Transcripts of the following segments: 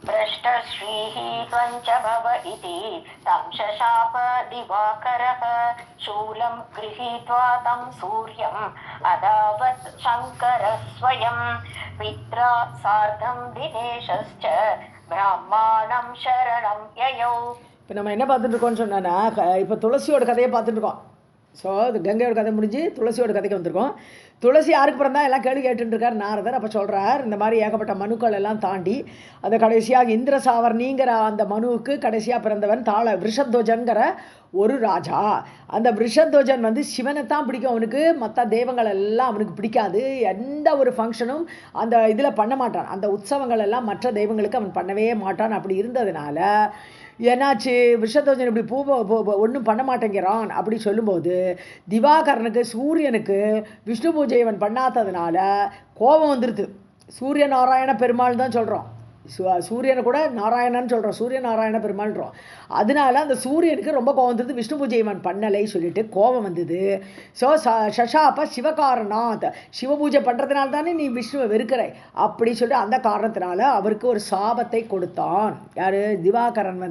भ्रष्टश्रीः त्वञ्च भव इति तं शशाप दिवाकरः शूलं गृहीत्वा तं सूर्यम् अदावत् शङ्करः स्वयं पित्रा सार्धं दिनेशश्च ब्राह्मणं शरणं ययौ. இப்போ நம்ம என்ன பார்த்துட்டு இருக்கோம்னு சொன்னா, இப்போ துளசியோட கதையை பார்த்துட்டு இருக்கோம். ஸோ அது கங்கையோட கதை முடிஞ்சு துளசியோட கதைக்கு வந்திருக்கோம். துளசி யாருக்கு பிறந்தா எல்லாம் கேள்வி கேட்டுருக்கார் நாரதர். அப்போ சொல்கிறார், இந்த மாதிரி ஏகப்பட்ட மனுக்கள் எல்லாம் தாண்டி அந்த கடைசியாக இந்திர சாவர்ணிங்கிற அந்த மனுவுக்கு கடைசியாக பிறந்தவன் விஷத்வஜன்கிற ஒரு ராஜா. அந்த விஷத்வஜன் சிவனை தான் பிடிக்கும் அவனுக்கு, மற்ற தெய்வங்கள் எல்லாம் அவனுக்கு பிடிக்காது. எந்த ஒரு ஃபங்க்ஷனும் அந்த இதில் பண்ண மாட்டான், அந்த உற்சவங்கள் எல்லாம் மற்ற தெய்வங்களுக்கு அவன் பண்ணவே மாட்டான். அப்படி இருந்ததுனால என்னாச்சு, விஷத்வஜன் இப்படி ஒன்றும் பண்ண மாட்டேங்கிறான் அப்படி சொல்லும்போது திவாகரனுக்கு சூரியனுக்கு விஷ்ணு பூஜை இவன் பண்ணாததுனால கோபம் வந்துடுது. சூரிய நாராயண பெருமாள் தான் சொல்கிறோம், சூரியனை கூட நாராயணன்னு சொல்கிறோம், சூரிய நாராயண பெருமாள்ன்றோம். அதனால அந்த சூரியனுக்கு ரொம்ப கோபம் வந்தது, விஷ்ணு பூஜை இவன் பண்ணலை சொல்லிட்டு கோபம் வந்தது. ஸோ சஷாப்ப சிவகாரணாத், சிவ பூஜை பண்ணுறதுனால தானே நீ விஷ்ணுவை வெறுக்கிற அப்படி சொல்லிட்டு அந்த காரணத்தினால அவருக்கு ஒரு சாபத்தை கொடுத்தான். யார்? திவாகரன்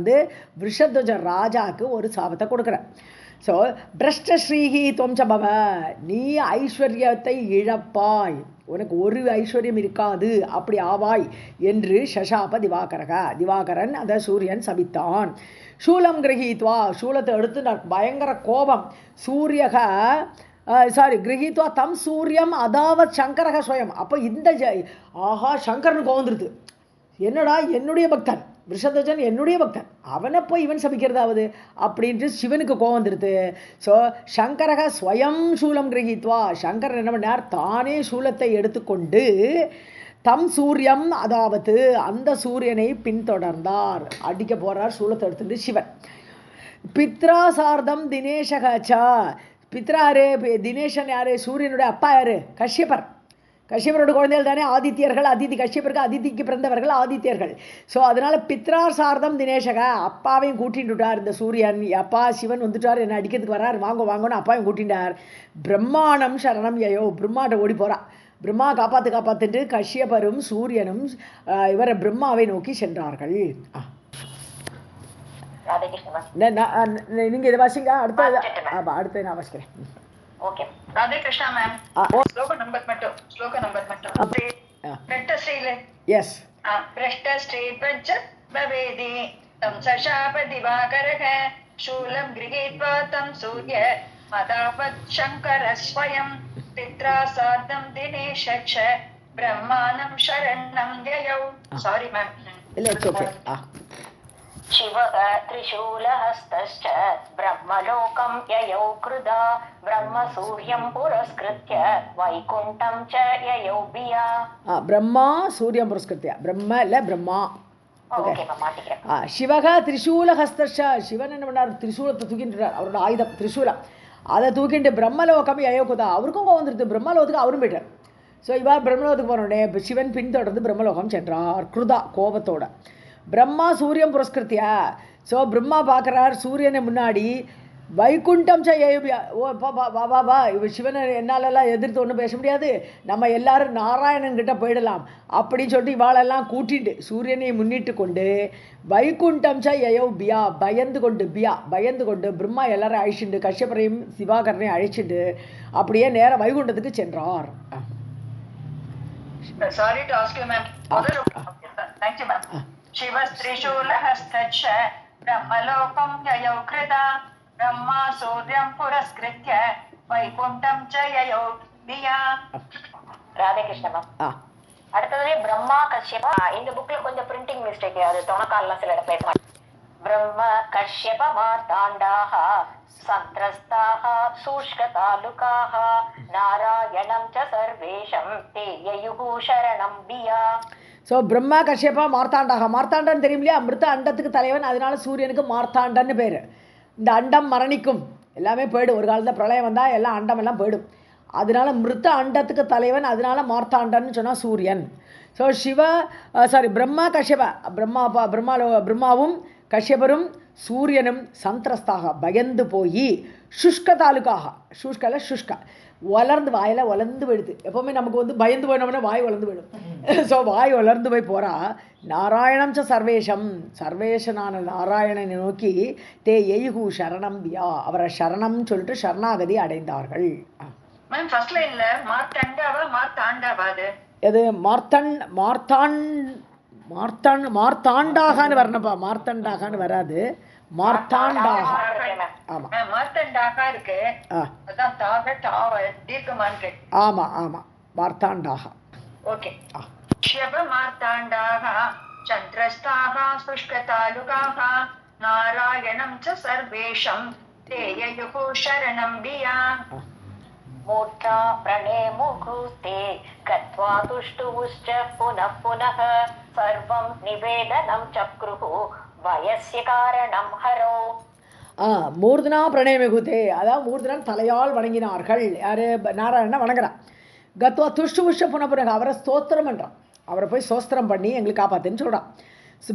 விஷத்வஜ ராஜாவுக்கு ஒரு சாபத்தை கொடுக்குறான். ஸோ பிரஷ்டஸ்ரீஹி தொம்சபவ, நீ ஐஸ்வர்யத்தை இழப்பாய், உனக்கு ஒரு ஐஸ்வர்யம் இருக்காது, அப்படி ஆவாய் என்று சஷாப திவாகரன் அந்த சூரியன் சபித்தான். சூலம் கிரகித்வா, சூலத்தை எடுத்து பயங்கர கோபம், சூரியக கிரகித்வா தம் சூரியம் அதாவத் சங்கரக ஸ்வயம். அப்போ இந்த ஆஹா சங்கரனுக்கு கோவந்துருது, என்னடா என்னுடைய பக்தன் விஷத்வஜன் என்னுடைய பக்தன், அவனை போய் இவன் சபிக்கிறதாவது அப்படின்ட்டு சிவனுக்கு கோவம் வந்துடுது. ஸோ சங்கரக ஸ்வயம் சூலம் கிரகித்வா, சங்கரன் என்ன பண்ணார், தானே சூலத்தை எடுத்துக்கொண்டு தம் சூரியம் அதாவது அந்த சூரியனை பின்தொடர்ந்தார், அடிக்க போகிறார் சூலத்தை எடுத்துட்டு சிவன். பித்ரா சார்தம் தினேஷகச்சா, பித்ராரு தினேஷன் யார்? சூரியனுடைய அப்பா யார்? கஷ்யபர். கஷ்யபரோட குழந்தைகள் தானே ஆதித்யர்கள், கஷ்யபருக்கு அதிதிக்கு பிறந்தவர்கள் ஆதித்யர்கள். ஸோ அதனால் பித்ரா சார்தம் தினேஷக, அப்பாவையும் கூட்டிட்டுட்டார் இந்த சூரியன். அப்பா சிவன் வந்துட்டார், என்ன அடிக்கிறதுக்கு வர்றார், வாங்கன்னு அப்பாவையும் கூட்டிட்டார். பிரம்மாணம் சரணம் யயோ, பிரம்மாட்ட ஓடி போகிறா, பிரம்மா காப்பாற்றுட்டு கஷ்யபரும் சூரியனும் இவரை பிரம்மாவை நோக்கி சென்றார்கள். நீங்கள் இதை வாசிங்க, அடுத்த நான் வாசிக்கிறேன். Okay, Radhe Krishna ma'am. ஸ்லோக நம்பர் மட்டும் பிரஷ்டஸ்ரீல எஸ் பிரஷ்டஸ்ரீ பஞ்ச பவேதி தம் சஷாப திவாகரக சூலம் கிரஹீத்வா தம் சூர்ய மதாபத் சங்கர ஸ்வயம் பித்ரா சார்தம் தினேஷச்ச பிரம்மாணம் சரணம் யயௌ. Sorry ma'am. இல்ல இட்ஸ் ஓகே. शिवः त्रिशूलहस्तश्च ब्रह्मलोकं ययौ कृदा ब्रह्मसूर्यं पुरस्कृत्य वैकुण्ठं च ययौ बिया. ब्रह्मा सूर्यं पुरस्कृत्य, ब्रह्म இல்ல பிரம்மா. ஓகே மாட்டிக்கிறேன். சிவக திரிசூலஹஸ்தச்ச, சிவன் என்ன பண்ணார், திரிசூலத்தை தூக்கின்றார், அவரோட ஆயுதம் திரிசூலம். அதை தூக்கிட்டு பிரம்மலோகம் யயௌ குதா, அவருக்கும் கோவம் வந்துருது, பிரம்மலோகத்துக்கு அவரும் போயிட்டார். ஸோ இவர் பிரம்மலோகத்துக்கு போனோடனே சிவன் பின்தொடர்ந்து பிரம்மலோகம் சென்றார் கிருதா கோபத்தோட. பிரம்மா சூரியன் புரஸ்கிருத்தியா, ஸோ பிரம்மா பார்க்குறார் சூரியனை முன்னாடி, வைகுண்டம் செய்யா, ஓ வா இவர் சிவனை என்னாலெல்லாம் எதிர்த்து ஒன்றும் பேச முடியாது, நம்ம எல்லாரும் நாராயணன்கிட்ட போயிடலாம் அப்படின்னு சொல்லிட்டு இவாளெல்லாம் கூட்டிட்டு சூரியனை முன்னிட்டு கொண்டு வைகுண்டம் செய்யோ பியா பயந்து கொண்டு பிரம்மா எல்லாரும் அழிச்சுட்டு கஷ்யபரையும் திவாகரனையும் அழிச்சுட்டு அப்படியே நேரம் வைகுண்டத்துக்கு சென்றார். Sorry to ask you, ma'am. Thank you, ma'am. शिवस्त्रिशूलहस्तच्च ब्रह्मलोकं ययौ कृता ब्रह्मा सूर्यं पुरस्कृत्य वैकुण्ठं च ययौ दिया. ராதே கிருஷ்ணா மேம். அடுத்தது பிரம்மா கஷ்யப. இந்த புக்ல கொஞ்சம் பிரிண்டிங் மிஸ்டேக், அது தொணக்கால்லாம் சில இடம் பேச மாட்டேன். பிரம்ம கஷ்யப மார்த்தாண்டாஹ சந்திரஸ்தாஹ சூஷ்கதாலுகாஹ நாராயணம் ச சர்வேஷம் தே யயுஹு சரணம் பியா. ஸோ பிரம்மா கஷ்யபா மார்த்தாண்டாக, மார்த்தாண்டன் தெரியும் இல்லையா, அமிர்த அண்டத்துக்கு தலைவன், அதனால சூரியனுக்கு மார்த்தாண்டன்னு பேர். இந்த அண்டம் மரணிக்கும், எல்லாமே போயிடும், ஒரு காலத்தில் பிரளயம் வந்தால் எல்லாம் அண்டம் எல்லாம் போயிடும், அதனால மிருத்த அண்டத்துக்கு தலைவன், அதனால மார்த்தாண்டன்னு சொன்னால் சூரியன். ஸோ பிரம்மா கஷ்யப, பிரம்மாவும் கஷ்யபரும் சூரியனும் சந்திரஸ்தாக பயந்து போய் சுஷ்க தாலுக்காக சுஷ்கல சுஷ்க வளர்ந்து வாயில் வளர்ந்து போயிடுது. எப்போவுமே நமக்கு வந்து பயந்து போயினோம்னா வாய் வளர்ந்து போயிடும். ஸோ வாய் வளர்ந்து போய் போகிறா. நாராயணம் ச சர்வேஷம் சர்வேஷனான நாராயணனை நோக்கி தே எய்ஹு சரணம் தியா அவரை சரணம்னு சொல்லிட்டு சரணாகதி அடைந்தார்கள். மேம் ஃபர்ஸ்ட் லைன்ல மார்த்தாண்டாவா மார்த்தாண்டாவா அது எது மார்த்தாண்டாகான்னு வரணும்ப்பா. மார்த்தாண்டாகான்னு வராது, மார்த்தாண்டாக. ஆமா மார்த்தாண்டாகா இருக்கு. அதான் தாக டாவ தீர்க்கமான்னு கேட்டு. ஆமா ஆமா மார்த்தாண்டாக. ஓகே. ஷிவ மார்த்தாண்டாக சந்திரஸ்தாக சுஷ்கதாலுகாக நாராயணம் ச சர்வேஷம் தேயயுஹு சரணம் தியா மூர்த்தா பிரணேமுகுஸ்தே கத்வா துஷ்டுவுஷ்ச புனః புனः சர்வம் நிவேதனம் சக்ருஹு வயஸ்ய காரணம் ஹரோ. மூர்தனா பிரணயமிகுதே, அதாவது மூர்தனன் தலையால் வணங்கினார்கள். யாரு? நாராயணனை வணங்குறான். கத்வா துஷ்டு உஷ்ட புனப்புனக அவரை ஸ்தோத்திரம் பண்ணுறான். அவரை போய் ஸ்தோத்திரம் பண்ணி எங்களுக்கு காப்பாத்துன்னு சொல்கிறான்.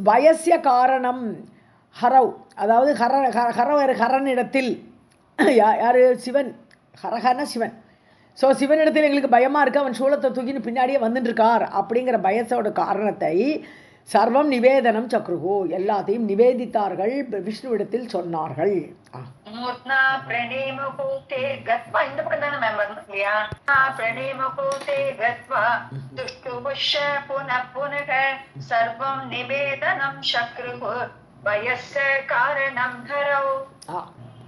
பயஸ்ய காரணம் ஹரவ், அதாவது ஹரனிடத்தில் யார்? சிவன். ஹரஹன சிவன். ஸோ சிவனிடத்தில் எங்களுக்கு பயமாக இருக்குது, அவன் சூளத்தை தூக்கின்னு பின்னாடியே வந்துட்டு இருக்கார் அப்படிங்கிற பயத்தோட காரணத்தை சர்வம் நிவேதனம் சக்ருஹு எல்லாத்தையும் நிவேதித்தார்கள், விஷ்ணுவிடத்தில் சொன்னார்கள். மூர்த்னா பிரணேமுகூதே கத்வா இந்த பக்கம் தானே மேம் வரணும் இல்லையா? பிரணேமுகூதே கத்வா துஷ்டுபுஷ்ஷ புனః புனக சர்வம் நிவேதனம் சக்ருஹு வயஸ்ய காரணம் ஹரௌ.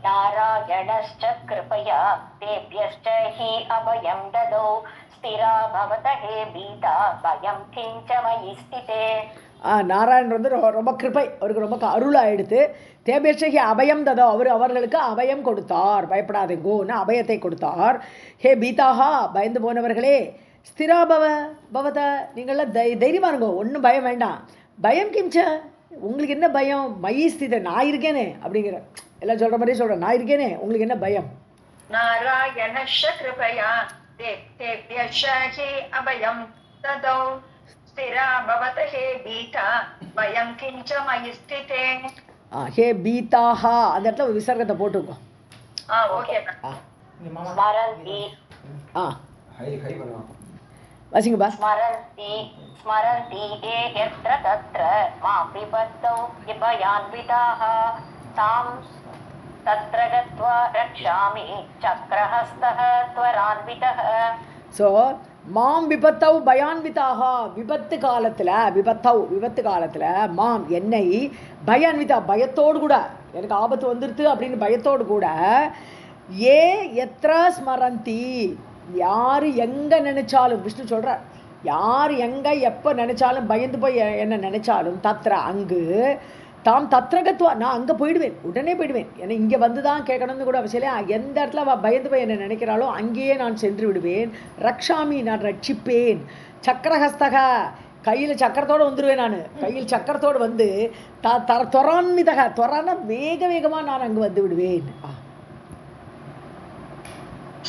நாராயணஸ்ச கிருபயா தேப்யஸ்ச ஹி அபயம் ததோ ஸ்திரா பவத ஹே பீதா பயம் கிஞ்ச மயி ஸ்திதே. நாராயணன் வந்து ரொம்ப கிருபை, அவருக்கு ரொம்ப அருளாயிடுத்து. தேபேஷகி அபயம் ததோ, அவர்களுக்கு அபயம் கொடுத்தார், பயப்படாதேங்கோன்னு அபயத்தை கொடுத்தார். ஹே பீதாஹா பயந்து போனவர்களே, ஸ்திரா பவத நீங்களாம் தைரியமாக இருங்கோ, ஒன்றும் பயம் வேண்டாம். பயம் கிம்ச உங்களுக்கு என்ன பயம்? மயி ஸ்தித நான் இருக்கேனே அப்படிங்கிற எல்லாம் சொல்கிற மாதிரியே சொல்கிறேன், நான் இருக்கேனே உங்களுக்கு என்ன பயம்? நாராயணஸ்ச கிருபயா தேப்யஸ்ச ஹி அபயம் ததோ ஸ்திரா பவத ஹே பீதா பயம் கிஞ்ச மயி ஸ்திதே. ஹே பீதாஹா அந்த இடத்துல ஒரு விசர்க்கத்தை போட்டுக்கோ. ஓகே. ஸ்மரந்தி வாசிங்கப்பா. ஸ்மரந்தி ஸ்மரந்தி ஏ யத்ர தத்ர மாம் விபத்தௌ விபயான்விதாஹ தாம் தத்ர கத்வா ரக்ஷாமி சக்ரஹஸ்தஹ த்வரான்விதஹ. ஸோ மாம் விபத்தௌ பயான்விதாக விபத்து காலத்தில் மாம் என்னை பயான்விதா பயத்தோடு கூட எனக்கு ஆபத்து வந்துடுது அப்படின்னு பயத்தோடு கூட ஏ எத்ர ஸ்மரந்தி யார் எங்கே நினைச்சாலும் விஷ்ணு சொல்கிறார், யார் எங்கே எப்போ நினைச்சாலும் பயந்து போய் என்ன நினைச்சாலும் தத்ர அங்கு தாம் தத்ரகத்வா நான் அங்கே போயிடுவேன், உடனே போயிடுவேன். ஏன்னா இங்கே வந்து தான் கேட்கணும்னு கூட அவசியம் இல்லை. எந்த இடத்துல அவள் பயந்து போய் என்ன நினைக்கிறாளோ அங்கேயே நான் சென்று விடுவேன். ரக்ஷாமி நான் ரட்சிப்பேன். சக்கரஹஸ்தக கையில் சக்கரத்தோடு வந்துடுவேன். நான் கையில் சக்கரத்தோடு வந்து தொரான்விதக தொரான வேக வேகமாக நான் அங்கே வந்து விடுவேன்.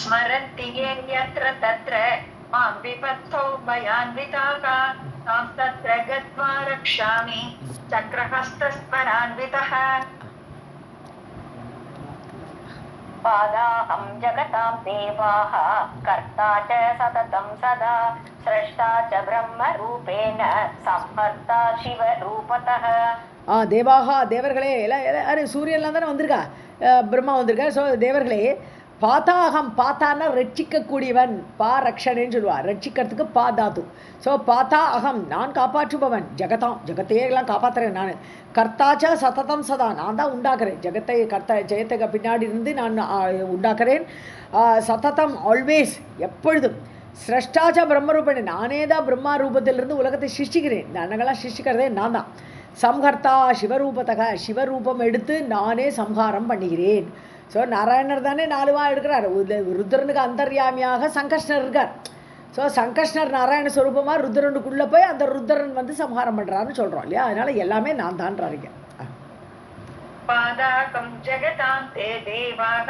ஸ்மரந்தி யத்ர தத்ர மாம் விபத்தௌ பயான்விதாக தாம் தத்ர கத்வா ரக்ஷாமி சக்ரஹஸ்தஸ்வரான்விதஹ. பாதாஹம் ஜகதாம் தேவாஹ கர்த்தா ச சததம் சதா ஸ்ரஷ்டா ச பிரம்ம ரூபேன சம்பர்த்தா சிவ ரூபதஹ. தேவாஹா தேவர்களே, எல்லாம் சூரியன்லாம் தானே வந்திருக்கா, பிரம்மா வந்திருக்கா. ஸோ தேவர்களே, பாதாகம் பாத்தான்னா ரட்சிக்கக்கூடியவன், பா ரக்ஷனேன்னு சொல்லுவார், ரட்சிக்கிறதுக்கு பாதாது. ஸோ பாத்தா அகம் நான் காப்பாற்றுபவன், ஜகத்தையே எல்லாம் காப்பாற்றுறேன் நான். கர்த்தாச்சா சததம் சதா நான் தான் உண்டாக்குறேன் ஜெகத்தை, ஜெயத்தை பின்னாடி இருந்து நான் உண்டாக்குறேன். சததம் ஆல்வேஸ் எப்பொழுதும். ஸ்ரஷ்டாச்சா பிரம்மரூபனே நானே தான் பிரம்மா ரூபத்திலிருந்து உலகத்தை சிருஷ்டிக்கிறேன். இந்த அன்னங்களாம் சிருஷ்டிக்கிறதே நான் தான். சம்ஹர்த்தா சிவரூபத்தக சிவரூபம் எடுத்து நானே சம்ஹாரம் பண்ணுகிறேன். ஸோ நாராயணர் தானே 4 எடுக்கிறார். ருத்ரனுக்கு அந்தர்யாமியாக சங்கர்ஷ்ணர் இருக்கார். ஸோ சங்கர்ஷ்ணர் நாராயண ஸ்வரூபமாக ருத்ரனுக்குள்ளே போய் அந்த ருத்ரன் வந்து சம்ஹாரம் பண்ணுறாருன்னு சொல்கிறோம் இல்லையா? அதனால எல்லாமே நான் தான்றாருங்க. பாதாகம் ஜெகதாம் தே தேவாக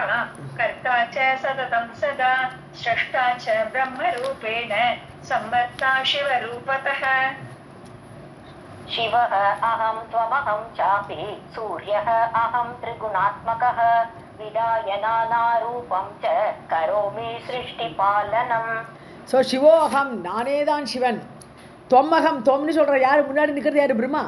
கர்த்தா ச சததம் சதா ஸ்ரஷ்டா ச பிரம்ம ரூபேண சம்பர்த்தா சிவ ரூபதஹ. शिवः अहं त्वमहं चापि सूर्यः अहं त्रिगुणात्मकः विदाय नानारूपं च करोमि सृष्टिपालनम्. ஸோ சிவோ அகம், நானே தான் சிவன். தொம்மகம், தொம்னு சொல்கிற யார் முன்னாடி நிற்கிறது யார்? பிரம்மா.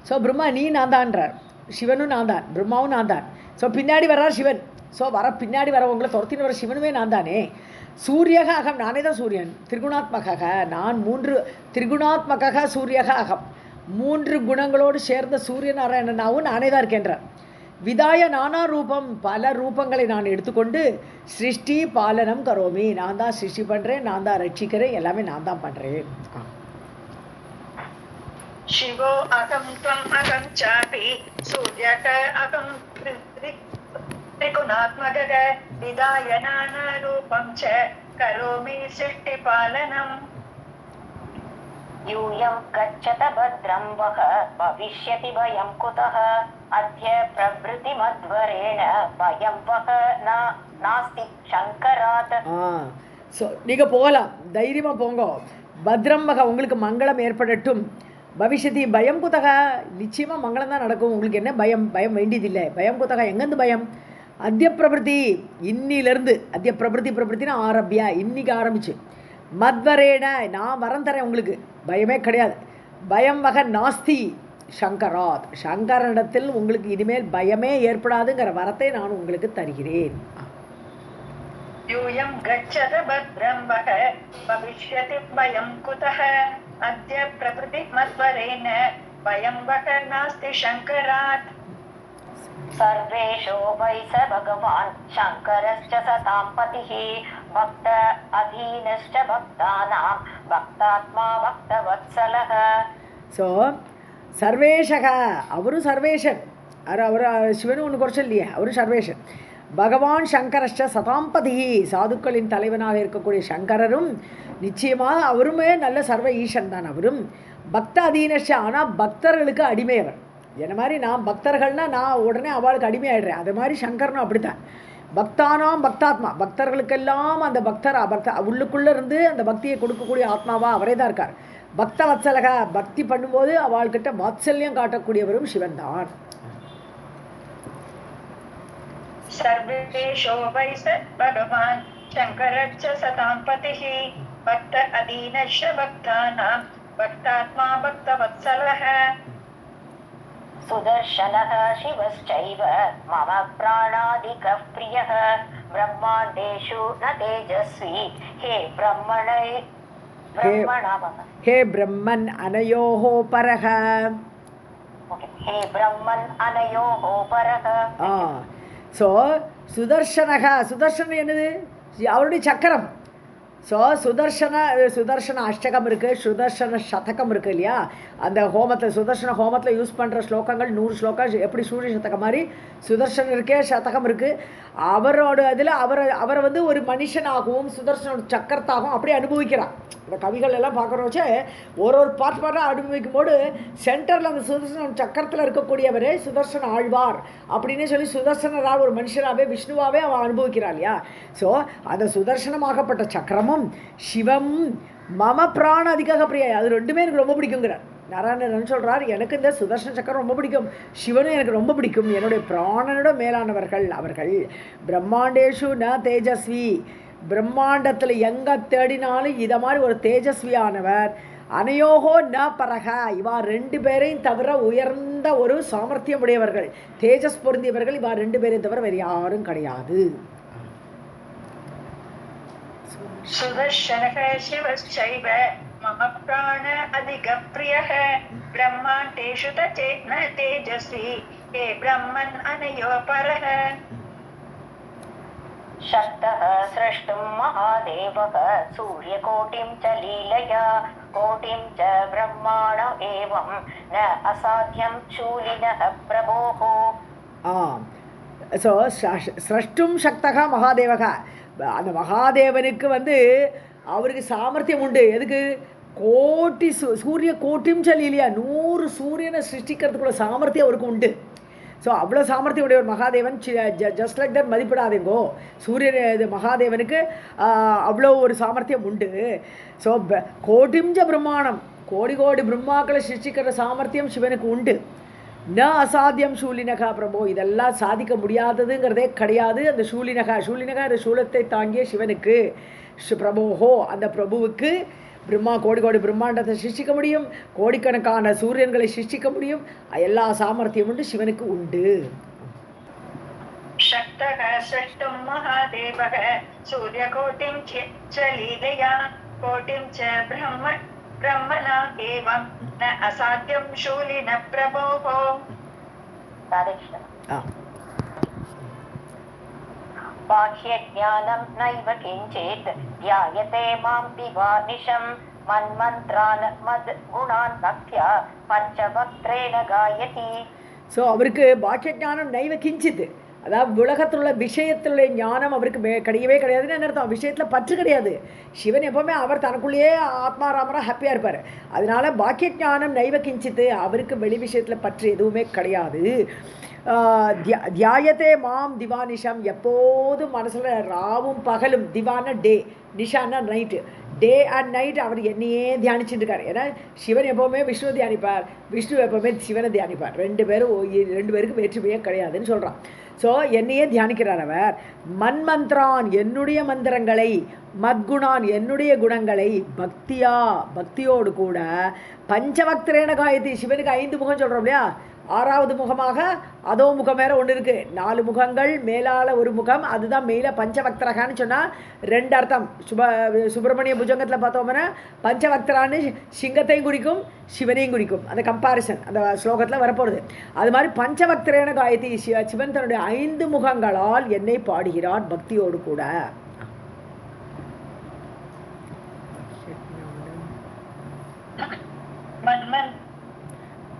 ஸோ பிரம்மா நீ நான் தான்றார், சிவனும் நான் தான், பிரம்மாவும் நான் தான். ஸோ பின்னாடி வர்றார் சிவன். ஸோ பின்னாடி வரவங்களை துரத்தின்னு வர சிவனுமே நான் தானே. சூரியக அகம், நானே தான் சூரியன். திரிகுணாத்மக, நான் 3 திரிகுணாத்மக சூரியக அகம், 3 குணங்களோடு சேர்ந்த சூரிய நாராயணனாவும் நானே தான் இருக்கின்றார். விதாய நானா ரூபம், பல ரூபங்களை நான் எடுத்துக்கொண்டு சிருஷ்டி பாலனம் கரோமி, நான் தான் சிருஷ்டி பண்ணுறேன், நான் தான் ரட்சிக்கிறேன், எல்லாமே நான் தான் பண்ணுறேன். शिवो अहं त्वम् अहं चापि सूर्यः अहं त्रिगुणात्मकः विदाय नानारूपं च करोमि सृष्टिपालनम्. यूयं गच्छत भद्रं वः भविष्यति भयं कुतः अद्य प्रभृतिमध्वरेण भयं वः नास्ति शङ्करात्. ஸோ நீங்கள் போகலாம், தைரியமாக போங்க. பத்ரம் வக, உங்களுக்கு மங்களம் ஏற்படட்டும். பவிஷ்யதி பயம் குத்தகா, நிச்சயமாக மங்களம் தான் நடக்கும். உங்களுக்கு என்ன பயம்? பயம் வேண்டியதில்லை. பயம் குத்தகா, எங்கேருந்து பயம்? அத்திய பிரபிருத்தி, இன்னிலிருந்து. அத்திய பிரபிருத்தி, பிரபிருத்தினா ஆரம்பியா, இன்னைக்கு ஆரம்பிச்சு. மத்வரேன, நான் வரம் தரேன், உங்களுக்கு பயமே கிடையாது. பயம் வகை நாஸ்தி சங்கராத், சங்கரனிடத்தில் உங்களுக்கு இனிமேல் பயமே ஏற்படாதுங்கிற வரத்தை நான் உங்களுக்கு தருகிறேன். यूयं गच्छत भद्रं वः भविष्यति भयं कुतः अद्य प्रकृतिमध्वरेण भयं वः नास्ति शङ्करात्. सर्वेषु वै स भगवान् शङ्करश्च सतां पतिः भक्त अधीनश्च भक्तानां भक्तात्मा भक्तवत्सलः. ஸோ சர்வேஷக, அவரும் சர்வேஷன். அவர் சிவனும் ஒன்று குறைச்சல் இல்லையே, அவரும் சர்வேஷன். பகவான் சங்கரஷ்ட சதாம்பதி, சாதுக்களின் தலைவனாக இருக்கக்கூடிய சங்கரரும் நிச்சயமாக அவருமே நல்ல சர்வ ஈசன் தான். அவரும் பக்த அதீனஷ்ட, ஆனால் பக்தர்களுக்கு அடிமை அவர். என்ன மாதிரி நான் பக்தர்கள்னால் நான் உடனே அவளுக்கு அடிமை ஆகிடுறேன், அது மாதிரி சங்கரனும் அப்படித்தான். பக்தானாம் பக்தாத்மா, பக்தர்களுக்கெல்லாம் அந்த உள்ளுக்குள்ளே இருந்து அந்த பக்தியை கொடுக்கக்கூடிய ஆத்மாவா அவரே தான் இருக்கார். பக்த வத்சலக, பக்தி பண்ணும்போது அவள்கிட்ட வாத்சல்யம் காட்டக்கூடியவரும் சிவன் தான். सर्वेषु वै स भगवान् शङ्करश्च सतां पतिः भक्त अधीनश्च भक्तानां भक्तात्मा भक्तवत्सलः. सुदर्शनः शिवश्चैव मम प्राणादिकः प्रियः ब्रह्माण्डेषु न तेजस्वी हे हे ब्रह्मन् अनयोः परः. हे ब्रह्मन् अनयोः परः. ஸோ சுதர்ஷனக, சுதர்ஷனம் என்னது? அவருடைய சக்கரம். ஸோ சுதர்ஷன அஷ்டகம் இருக்குது, சுதர்ஷன சதகம் இருக்குது இல்லையா? அந்த ஹோமத்தில் சுதர்ஷன ஹோமத்தில் யூஸ் பண்ணுற ஸ்லோகங்கள் 100 ஸ்லோகம். எப்படி சூரிய சதகம் மாதிரி சுதர்ஷன் இருக்கே, சதகம் இருக்குது. அவரோட இதில் அவரை வந்து ஒரு மனுஷனாகவும் சுதர்ஷனோட சக்கரத்தாகவும் அப்படியே அனுபவிக்கிறான். இந்த கவிகள் எல்லாம் பார்க்குறோச்சே ஒரு பாட்டாக அனுபவிக்கும் போது சென்டரில் அந்த சுதர்சன சக்கரத்தில் இருக்கக்கூடியவரே சுதர்சன ஆழ்வார் அப்படின்னு சொல்லி சுதர்சனராக ஒரு மனுஷனாகவே விஷ்ணுவாகவே அவன் அனுபவிக்கிறான் இல்லையா? ஸோ அந்த சுதர்சனமாகப்பட்ட சக்கரமும் சிவம் மம பிராண அதிகாக பிரியா, அது ரெண்டுமே எனக்கு ரொம்ப பிடிக்குங்கிறார் நாராயணன். சொல்கிறார், எனக்கு இந்த சுதர்சன சக்கரம் ரொம்ப பிடிக்கும், சிவனும் எனக்கு ரொம்ப பிடிக்கும், என்னுடைய பிராணனோட மேலானவர்கள் அவர்கள். பிரம்மாண்டேஷு ந தேஜஸ்வி, பிரம்மாண்டத்தில் எங்கே தேடினாலும் இதை மாதிரி ஒரு தேஜஸ்வியானவர். அனையோகோ ந பரக, இவா 2 பேரையும் தவிர உயர்ந்த ஒரு சாமர்த்தியம் உடையவர்கள், தேஜஸ் பொருந்தியவர்கள் இவா 2 பேரையும் தவிர வேறு யாரும் கிடையாது. सुदर्शनः शिवश्चैव मम प्राण अधिकः प्रियः ब्रह्माण्डेषु न तेजस्वी हे ब्रह्मन् अनयो परः. शक्तः स्रष्टुं महादेवः सूर्यकोटिं च लीलया कोटिं च ब्रह्माण एवं न असाध्यं शूलिनः प्रभोः. ஸோ ஸ்ரஷ்டும் சக்தகா மகாதேவகா, அந்த மகாதேவனுக்கு வந்து அவருக்கு சாமர்த்தியம் உண்டு. எதுக்கு? கோட்டி சூரிய கோட்டியும் சொல்லி இல்லையா, 100 சூரியனை சிருஷ்டிக்கிறதுக்குள்ள சாமர்த்தியம் அவருக்கு உண்டு. ஸோ அவ்வளோ சாமர்த்தியம் உடைய ஒரு மகாதேவன். ஜஸ்ட் லைக் தட் மதிப்பிடாதீங்கோ, சூரியன் இது மகாதேவனுக்கு அவ்வளோ ஒரு சாமர்த்தியம் உண்டு. ஸோ கோட்டிஞ்ச பிரம்மாண்டம், கோடி கோடி பிரம்மாக்களை சிருஷ்டிக்கிற சாமர்த்தியம் சிவனுக்கு உண்டு. ந அசாத்தியம் சூலினகா பிரபோ, இதெல்லாம் சாதிக்க முடியாததுங்கிறதே கிடையாது. அந்த சூலினகா அந்த சூலத்தை தாங்கிய சிவனுக்கு, பிரபோஹோ அந்த பிரபுவுக்கு பிரம்மா கோடி கோடி பிரம்மாண்டத்தை சிருஷ்டிக்க முடியும், கோடிக்கணக்கான சூரியன்களை சிருஷ்டிக்க முடியும். எல்லா சாமர்த்தியம் உண்டு சிவனுக்கு உண்டு. शक्तः स्रष्टुं महादेवः सूर्यकोटिं च लीलया कोटिं च ब्रह्मणा एवं न असाध्यं शूलिन प्रभोः. बाह्यज्ञानं नैव किञ्चित् ध्यायते मां दिवानिशं मन्मन्त्रान् मद्गुणान् भक्त्या पञ्चवक्त्रेण गायति. ஸோ அவருக்கு பாக்கிய ஞானம் நைவ கிஞ்சித்து, அதாவது உலகத்தில் உள்ள விஷயத்திலுள்ள ஞானம் அவருக்கு கிடையவே கிடையாதுன்னு என்ன அர்த்தம்? விஷயத்தில் பற்று கிடையாது. சிவன் எப்போவுமே அவர் தனக்குள்ளேயே ஆத்மாராமராக ஹாப்பியாக இருப்பார். அதனால பாக்கிய ஞானம் நைவ கிஞ்சித்து, அவருக்கு வெளி விஷயத்தில் பற்று எதுவுமே கிடையாது. தியாயத்தே மாம் திவானிஷம், எப்போதும் மனசில் ராவும் பகலும், திவான டே, நிஷான்னா நைட்டு, டே அண்ட் நைட் அவர் என்னையே தியானிச்சுட்டு இருக்கார். ஏன்னா சிவன் எப்போவுமே விஷ்ணு தியானிப்பார், விஷ்ணு எப்போவுமே சிவனை தியானிப்பார். ரெண்டு பேருக்கு வேற்றுமையே கிடையாதுன்னு சொல்கிறான். ஸோ என்னையே தியானிக்கிறார் அவர். மன்மந்திரான் என்னுடைய மந்திரங்களை, மத்குணான் என்னுடைய குணங்களை, பக்தியோடு கூட பஞ்சவக்திரேன காயத்தி, சிவனுக்கு 5 முகம் சொல்கிறோம் இல்லையா, 6வது முகமாக அதோ முகம் வேறு ஒன்று இருக்குது. 4 முகங்கள் மேலால் ஒரு முகம், அதுதான் மேலே பஞ்சவக்திரகான்னு சொன்னால் 2 அர்த்தம். சுப்பிரமணிய புஜங்கத்தில் பார்த்தோம்னா பஞ்சவக்திரான்னு சிங்கத்தையும் குறிக்கும் சிவனையும் குறிக்கும். அந்த கம்பாரிசன் அந்த ஸ்லோகத்தில் வரப்போகிறது. அது மாதிரி பஞ்சவக்திரேன காயத்தி, சிவன் தன்னுடைய 5 முகங்களால் என்னை பாடுகிறான் பக்தியோடு கூட.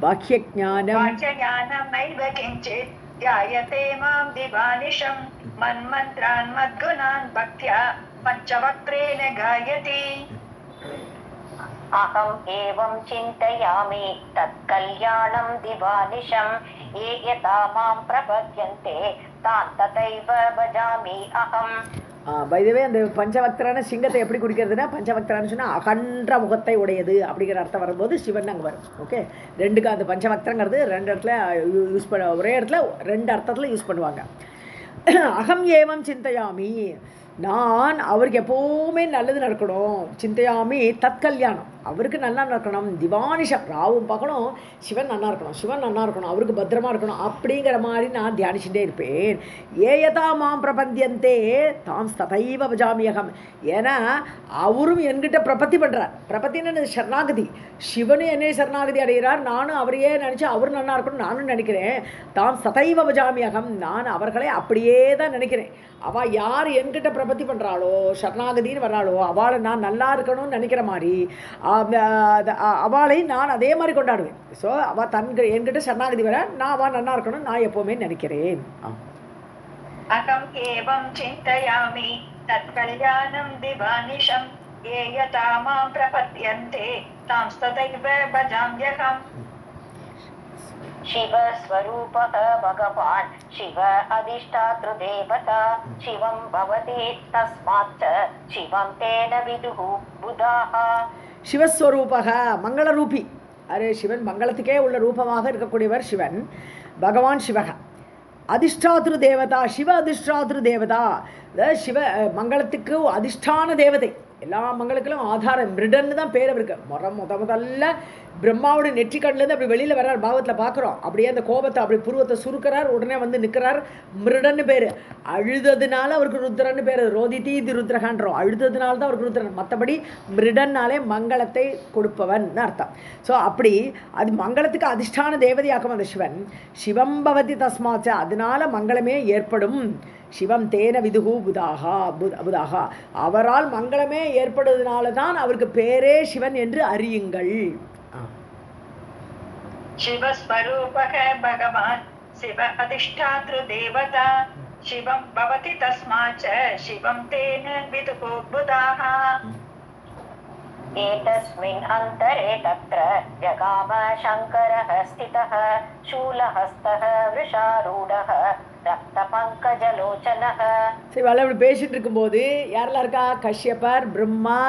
वाक्यज्ञानं नैव किञ्चित् ध्यायते मां दिवानिशं मन्मन्त्रान् मद्गुणान् भक्त्या पञ्चवक्त्रेण गायति. अहम् एवं चिन्तयामि तत्कल्याणं दिवानिशं ये यथा मां प्रपद्यन्ते तान् तथैव भजामि अहम्. பைதவே அந்த பஞ்சவக்திரான சிங்கத்தை எப்படி குறிக்கிறதுனா, பஞ்சவக்திரான்னு சொன்னால் அகன்ற முகத்தை உடையது அப்படிங்கிற அர்த்தம் வரும்போது சிவன் அங்கே வரும். ஓகே, ரெண்டுக்கு அந்த பஞ்சவக்திரங்கிறது 2 இடத்துல யூஸ் பண்ண, ஒரே இடத்துல 2 அர்த்தத்தில் யூஸ் பண்ணுவாங்க. அகம் ஏவம் சிந்தையாமி, நான் அவருக்கு எப்போவுமே நல்லது நடக்கணும். சிந்தையாமி தற்கல்யாணம், அவருக்கு நல்லா நடக்கணும். திவானிஷம், ராவும் பார்க்கணும், சிவன் நல்லா இருக்கணும், சிவன் நல்லா இருக்கணும், அவருக்கு பத்திரமா இருக்கணும், அப்படிங்கிற மாதிரி நான் தியானிச்சுட்டே இருப்பேன். ஏயதா மாம் பிரபந்தியந்தே தாம் ததைவ பஜாமியகம், ஏன்னா அவரும் என்கிட்ட பிரபத்தி பண்ணுறார். பிரபத்தின்னு சரணாகதி, சிவனும் என்னை சரணாகதி அடைகிறார், நானும் அவரையே நினச்சி அவரும் நல்லா இருக்கணும் நானும் நினைக்கிறேன். தாம் சதைவ பஜாமியகம், நான் அவர்களை அப்படியே தான் நினைக்கிறேன். அவள் யார் என்கிட்ட பிரபத்தி பண்ணுறாளோ, சரணாகதின்னு வர்றாளோ, அவளை நான் நல்லா இருக்கணும்னு நினைக்கிற மாதிரி அவளை நான் அதே மாதிரி கொண்டாடுவேன். ஸோ அவள் என்கிட்ட சரணாகதி வர, நான் அவள் நல்லா இருக்கணும் நான் எப்போவுமே நினைக்கிறேன். அகம் ஏவம் சிந்தயாமி தத்கல்யாணம் திவானிஷம் ये यथा मां प्रपद्यन्ते तां तथैव भजाम्यहम्. शिवस्वरूपः भगवान् शिव अधिष्ठातृदेवता शिवं भवति तस्मात् शिवं तेन विदुः बुधाः. சிவஸ்வரூபக மங்களரூபி, அரே சிவன் மங்களத்துக்கே உள்ள ரூபமாக இருக்கக்கூடியவர் சிவன், பகவான் சிவக. அதிஷ்டாத்ரு தேவதா, சிவ அதிஷ்டாத்ரு தேவதா, சிவ மங்களத்துக்கு அதிஷ்டான தேவதை, எல்லா மங்களுக்கும் ஆதாரம். மிருடன்னு தான் பேர் அவருக்கு. முதல்ல பிரம்மாவோட நெற்றிக்கண்லேருந்து அப்படி வெளியில் வர்றார், பாவத்தில் பார்க்குறோம். அப்படியே அந்த கோபத்தை அப்படி புருவத்தை சுருக்கிறார், உடனே வந்து நிற்கிறார், மிருடன்னு பேர். அழுததுனால அவருக்கு ருத்ரன்னு பேர், ரோதிதி இது ருத்ரகான்றோம். அழுததுனால தான் அவருக்கு ருத்ரன், மற்றபடி மிருடன்னாலே மங்களத்தை கொடுப்பவன் அர்த்தம். ஸோ அப்படி அது மங்களத்துக்கு அதிஷ்டான தேவதையாக்கும் அந்த சிவன். சிவம் பவதி தஸ்மாச்ச, அதனால மங்களமே ஏற்படும். சிவம் தேன விதுகு புதாகா, அவரால் மங்களமே ஏற்படுவதனால தான் அவருக்கு பேரே சிவன் என்று அறியுங்கள். शिवस्वरूपः भगवान् शिव अधिष्ठातृ देवता शिवं भवति तस्माच्च शिवं तेन विदुः बुधाः. एतस्मिन् अन्तरे तत्र जगाम शङ्करः स्थितः शूलहस्तः वृषारूढः रक्तपङ्कजलोचनः. சரி, வள இப்படி பேசிட்டு இருக்கும்போது யாரெல்லாம் இருக்கா? கஷ்யப்பர், பிரம்மா,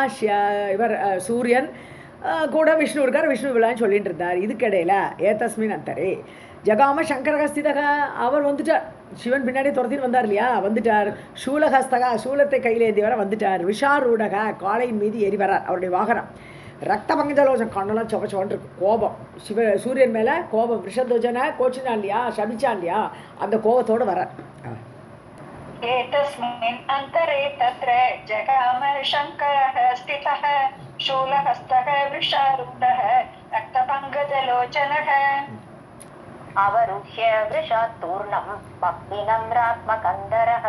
இவர் சூரியன், கூட விஷ்ணு இருக்கார், விஷ்ணு விழான்னு சொல்லிட்டு இருந்தார். இதுக்கிடையில் ஏதஸ்மின் அந்தரே ஜகாம சங்கரஹஸ்திதக, அவர் வந்துட்டார். சிவன் பின்னாடி துரத்தின்னு வந்தார் இல்லையா, வந்துட்டார். சூலஹஸ்தகா, சூலத்தை கையில் ஏந்தி வர வந்துட்டார். விஷாரூடக, காளையின் மீது ஏறி வரார். அவருடைய வாகனம் ரத்த பங்கஜலோசம், கண்ணெல்லாம் சொகச்சோன்னு இருக்கு. கோபம், சூரியன் மேலே கோபம். விஷத்வஜனை கோச்சினான் இல்லையா, சபிச்சான் இல்லையா, அந்த கோபத்தோடு வரார். एतस्मिन् अन्तरे तत्र जगाम शङ्करः स्थितः शूलहस्तः वृषारूढः रक्तपङ्कजलोचनः अवरुह्य वृषात्तूर्णं भक्तिनम्रात्मकन्दरः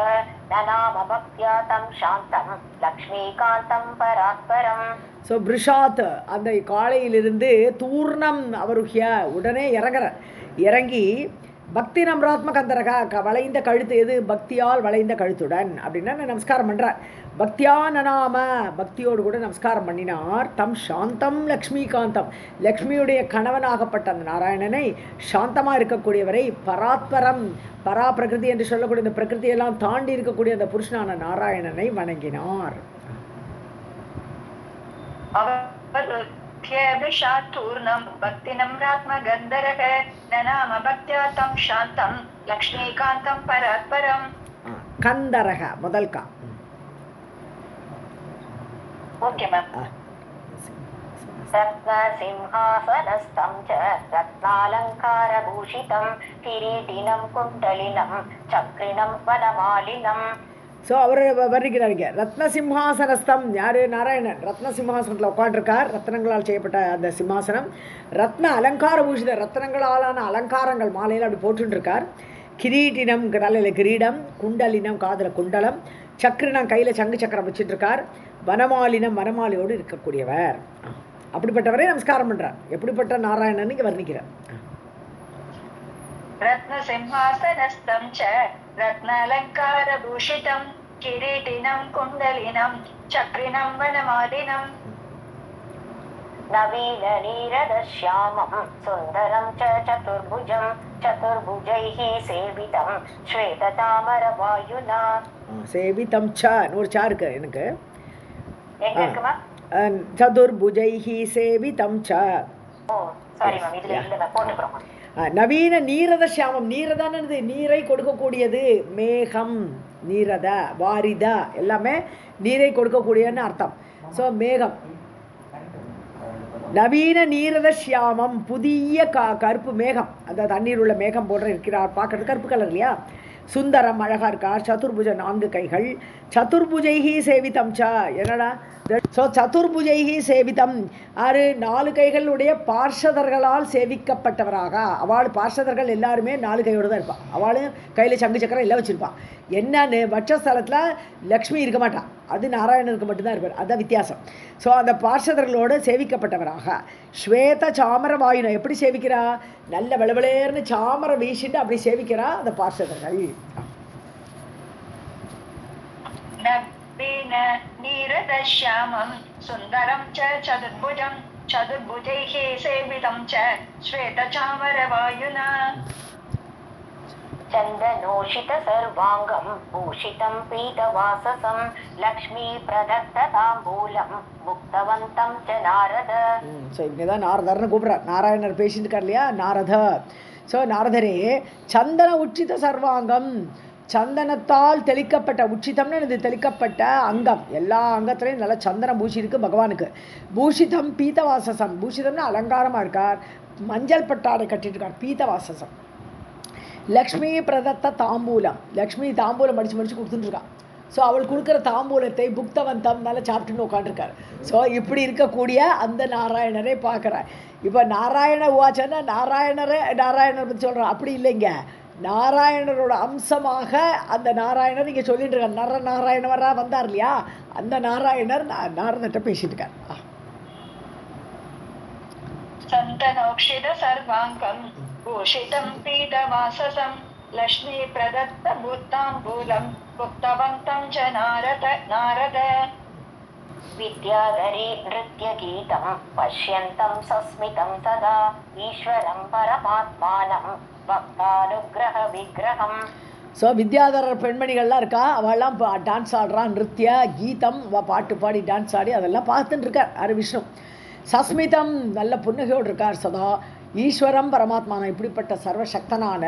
ननाम भक्त्या तं शान्तं लक्ष्मीकान्तं परात्परम्. ஸோ பிரிஷாத், அந்த காளையிலிருந்து தூர்ணம் அவருஹ்ய, உடனே இறங்கி பக்தி நம்ராத்ம கந்தரக, வளைந்த கழுத்து, எது பக்தியால் வளைந்த கழுத்துடன் அப்படின்னா நமஸ்காரம் பண்ணுறார். பக்தியா நனாம, பக்தியோடு கூட நமஸ்காரம் பண்ணினார். தம் சாந்தம் லக்ஷ்மிகாந்தம், லக்ஷ்மியுடைய கணவனாகப்பட்ட அந்த நாராயணனை, சாந்தமாக இருக்கக்கூடியவரை, பராத்பரம், பரா பிரகிருதி என்று சொல்லக்கூடிய இந்த பிரகிருதியெல்லாம் தாண்டி இருக்கக்கூடிய அந்த புருஷனான நாராயணனை வணங்கினார். वृषात्तूर्णं भक्तिनम्रात्मगन्धरः ननाम भक्त्या तं शान्तं लक्ष्मीकान्तं परात्परम्. கந்தரக முதல் கா. Okay ma'am. रत्नसिंहासनस्थं च रत्नालङ्कारभूषितं किरीटिनं कुण्डलिनं चक्रिणं वनमालिनं. ஸோ அவர் வர்ணிக்கிறாருங்க. ரத்ன சிம்ஹாசனஸ்தம், யார்? நாராயணன் ரத்ன சிம்ஹாசனத்தில் உட்காண்டிருக்கார். ரத்னங்களால் செய்யப்பட்ட அந்த சிம்ஹாசனம், ரத்ன அலங்கார பூஷித, ரத்னங்களாலான அலங்காரங்கள் மாலையில் அப்படி போட்டுருக்கார். கிரீட்டினம், தலையில் கிரீடம், குண்டலினம், காதில் குண்டலம், சக்கரினம், கையில் சங்கு சக்கரம் வச்சுட்டுருக்கார். வனமாலினம், வனமாலியோடு இருக்கக்கூடியவர். அப்படிப்பட்டவரே நமஸ்காரம் பண்ணுறார். எப்படிப்பட்ட நாராயணன் இங்கே வர்ணிக்கிறார். रत्नसिंहासनस्थं च रत्नालङ्कारभूषितं किरीटिनं कुण्डलिनं चक्रिणं वनमालिनं नवीननीरदश्यामं सुन्दरं च चतुर्भुजं चतुर्भुजैः सेवितं श्वेततामरवायुना. சேவிதம் ச, ஒரு சா இருக்கு எனக்கு. எங்க இருக்குமா? சதுர்புஜைஹி சேவிதம் ச. ஓ சாரி மேம், இதுல இல்ல மேம், போட்டுக்கிறோம். நவீன நீரத சியாமம், நீரதானது நீரை கொடுக்கக்கூடியது. மேகம், நீரத, வாரித எல்லாமே நீரை கொடுக்கக்கூடியன்னு அர்த்தம். ஸோ மேகம், நவீன நீரத சியாமம், புதிய கருப்பு மேகம், அந்த தண்ணீர் உள்ள மேகம் போன்ற இருக்கிறார். பார்க்கறது கருப்பு கலர் இல்லையா. சுந்தரம், அழகாக இருக்கார். சதுர்புஜ, 4 கைகள். சதுர்புஜைஹி சேவிதம் ச, என்னடா? ஸோ சதுர்புஜைஹி சேவிதம், 4 கைகளுடைய பார்ஷதர்களால் சேவிக்கப்பட்டவராக. அவள் பார்ஷதர்கள் எல்லாருமே 4 கையோடு தான் இருப்பாள். அவளும் கையில் சங்கு சக்கரம் எல்லாம் வச்சுருப்பாள். என்னன்னு வட்சஸ்தலத்தில் லக்ஷ்மி இருக்க மாட்டான், அது நாராயணனுக்கு மட்டும்தான் இருப்பார். அதுதான் வித்தியாசம். ஸோ அந்த பார்ஷதர்களோடு சேவிக்கப்பட்டவராக. ஸ்வேத சாமர வாயுனம், எப்படி சேவிக்கிறா? நல்ல வெளவெளேர்னு சாமரம் வீசிட்டு அப்படி சேவிக்கிறா அந்த பார்ஷதர்கள். नीरदश्यामं सुन्दरं च चतुर्भुजं चतुर्भुजैः सेवितं च श्वेतचामरवायुना. चन्दनोषित सर्वाङ्गं भूषितं पीतवाससं लक्ष्मी प्रदत्तताम्बूलं मुक्तवन्तं च नारद. ஸோ இங்கே தான் நாரதர்னு கூப்பிட்றார். நாராயணர் பேசிட்டு இருக்கார் இல்லையா, நாரத. ஸோ நாரதரே, சந்தன உச்சித சர்வாங்கம், சந்தனத்தால் தெளிக்கப்பட்ட, உச்சிதம்னு இது தெளிக்கப்பட்ட அங்கம், எல்லா அங்கத்துலேயும் நல்லா சந்தனம் பூசி இருக்குது பகவானுக்கு. பூஷிதம் பீத்தவாசசம், பூஷிதம்னு அலங்காரமாக இருக்கார். மஞ்சள் பட்டாடை கட்டிட்டு இருக்கார், பீத்தவாசசம். லக்ஷ்மி பிரதத்த தாம்பூலம், லக்ஷ்மி தாம்பூலம் மடித்து கொடுத்துட்டுருக்கான். ஸோ அவள் கொடுக்குற தாம்பூலத்தை புக்தவந்தம் நல்லா சாப்பிட்டுன்னு உட்காந்துருக்கார். ஸோ இப்படி இருக்கக்கூடிய அந்த நாராயணரை பார்க்குறார். இப்போ நாராயண உவாச்சன்னா நாராயணர் பற்றி சொல்கிறார். அப்படி இல்லைங்க, நாராயணரோட அம்சமாக அந்த நாராயணர் இங்கே சொல்லிட்டு இருக்கார். நாராயணவரா வந்தார் இல்லையா, அந்த நாராயணர் நாரதர்கிட்ட பேசிட்டு இருக்கார். சந்தனோக்ஷித சர்வாங்கம் பூஷிதம் பீதவாசசம் லக்ஷ்மி பிரதத்த பூத்தாம்பூலம் புக்தவந்தம் ச நாரத. विद्याधरी नृत्यगीतं पश्यन्तं सस्मितं सदा ईश्वरं परमात्मानं भक्तानुग्रह विग्रहम्. ஸோ வித்யாதரர் பெண்மணிகள்லாம் இருக்கா, அவள்லாம் டான்ஸ் ஆடுறான், நிருத்திய கீதம், பாட்டு பாடி டான்ஸ் ஆடி அதெல்லாம் பார்த்துட்டு இருக்கார். விஷ்ணு சஸ்மிதம் நல்ல புன்னகையோடு இருக்கார் சதா. ஈஸ்வரம் பரமாத்மான இப்படிப்பட்ட சர்வசக்தனான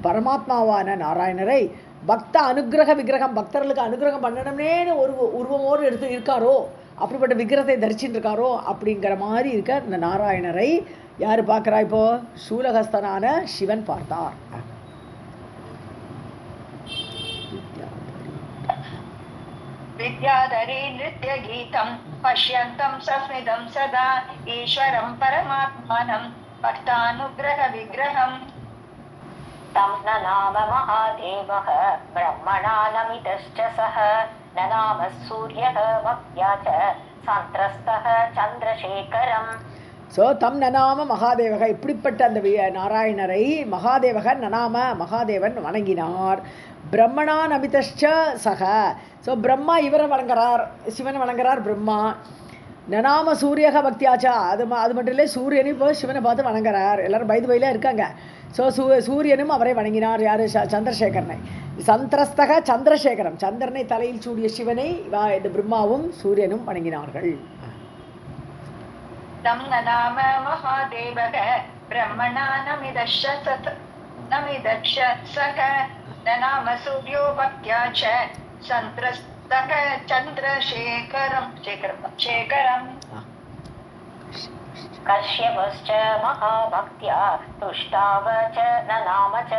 பரமாத்மாவான நாராயணரை பக்த அனுகிரக விக்கிரகம் பக்தர்களுக்கு அனுகிரகம் பண்ணணும்னேன்னு ஒரு உருவமோடு எடுத்து இருக்காரோ, அப்படிப்பட்ட விக்கிரகத்தை தரிச்சுட்டு இருக்காரோ அப்படிங்கிற மாதிரி இருக்க இந்த நாராயணரை யார் பார்க்குறா? இப்போ சூலகஸ்தனான சிவன் பார்த்தார். विद्याधरी नृत्य गीतं पश्यन्तं सस्मितं सदा ईश्वरं परमात्मानं भक्तानुग्रह विग्रहम् तं ननाम महादेवः ब्रह्मणा नमितश्च सः ननाम सूर्यः भक्त्या च सन्त्रस्तः चन्द्रशेखरम्. ஸோ தம் நனாம மகாதேவக இப்படிப்பட்ட அந்த நாராயணரை மகாதேவக நனாம மகாதேவன் வணங்கினார். பிரம்மணா நமிதஷ்ச சக. ஸோ பிரம்மா இவரை வணங்குறார், சிவனை வணங்குறார் பிரம்மா. நனாம சூரியக பக்தியாச்சா அது மட்டும் இல்லை, சூரியனும் இப்போ சிவனை பார்த்து வணங்குறார். எல்லோரும் பைது பையில இருக்காங்க. ஸோ சூரியனும் அவரை வணங்கினார். யார்? சந்திரசேகரனை. சந்திரஸ்தக சந்திரசேகரம், சந்திரனை தலையில் சூடிய சிவனை இந்த பிரம்மாவும் சூரியனும் வணங்கினார்கள். तं ननाम महादेवः ब्रह्मणा नमिदश्च सख ननाम सूर्यो भक्त्या च सन्त्रस्तः चन्द्रशेखरम्. कश्यपश्च महाभक्त्या तुष्टाव च ननाम च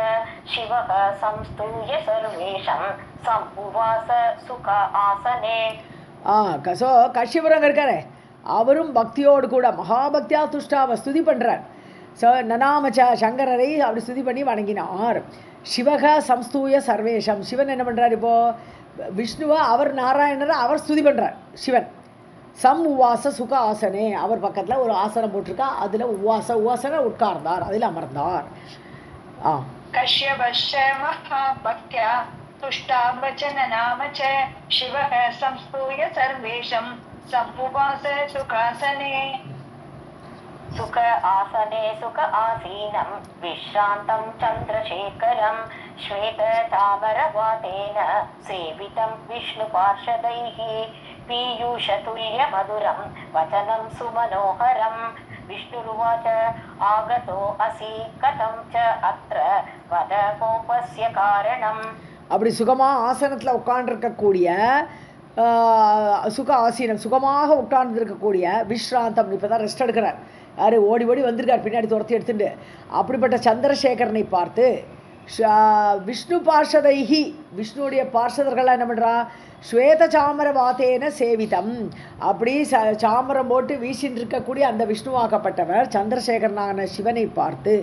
शिवः संस्तूय सर्वेषं समुवास सुख आसने. ஸோ கஷ்யபுரம் இருக்காரு, அவரும் பக்தியோடு கூட மகாபக்தியா துஷ்டாவை ஸ்துதி பண்ணுறார். ஸோ நனாமச்ச சங்கரரை அப்படி ஸ்துதி பண்ணி வணங்கினார். சிவக சம்ஸ்தூய சர்வேஷம், சிவன் என்ன பண்ணுறார்? இப்போது விஷ்ணுவை அவர் நாராயணரை அவர் ஸ்துதி பண்ணுறார் சிவன். சம் உவாச சுக ஆசனே, அவர் பக்கத்தில் ஒரு ஆசனம் போட்டிருக்கா, அதில் உவாசன உட்கார்ந்தார், அதில் அமர்ந்தார். கஷ்யபஸ்ய மகாபக்த்யா துஷ்டாவச்ச நநாமச்ச சிவக சம்ஸ்தூய சர்வேஷம் समुवास सुखासने. सुख आसने सुख आसीनं विश्रान्तं चन्द्रशेखरं श्वेतचामरवातेन सेवितं विष्णुपार्षदैः पीयूषतुल्यमधुरं वचनं सुमनोहरं. विष्णुरुवाच आगतो असि कथं च अत्र वद कोपस्य कारणम्. அப்படி சுகமாக ஆசனத்தில் உட்காண்டிருக்கக்கூடிய சுக ஆசீனம், சுகமாக உட்கார்ந்துருக்கக்கூடிய விஸ்ராந்தம், இப்போ தான் ரெஸ்ட் எடுக்கிறார். யார்? ஓடி வந்திருக்கார் பின்னாடி துரத்தி எடுத்துட்டு. அப்படிப்பட்ட சந்திரசேகரனை பார்த்து விஷ்ணு பார்ஷதைஹி, விஷ்ணுடைய பார்ஷதர்கள் என்ன பண்ணுறா? ஸ்வேத சாமர வாத்தேன சேவிதம், அப்படி சாமரம் போட்டு வீசின்னு இருக்கக்கூடிய அந்த விஷ்ணுவாக்கப்பட்டவர் சந்திரசேகரனான சிவனை பார்த்து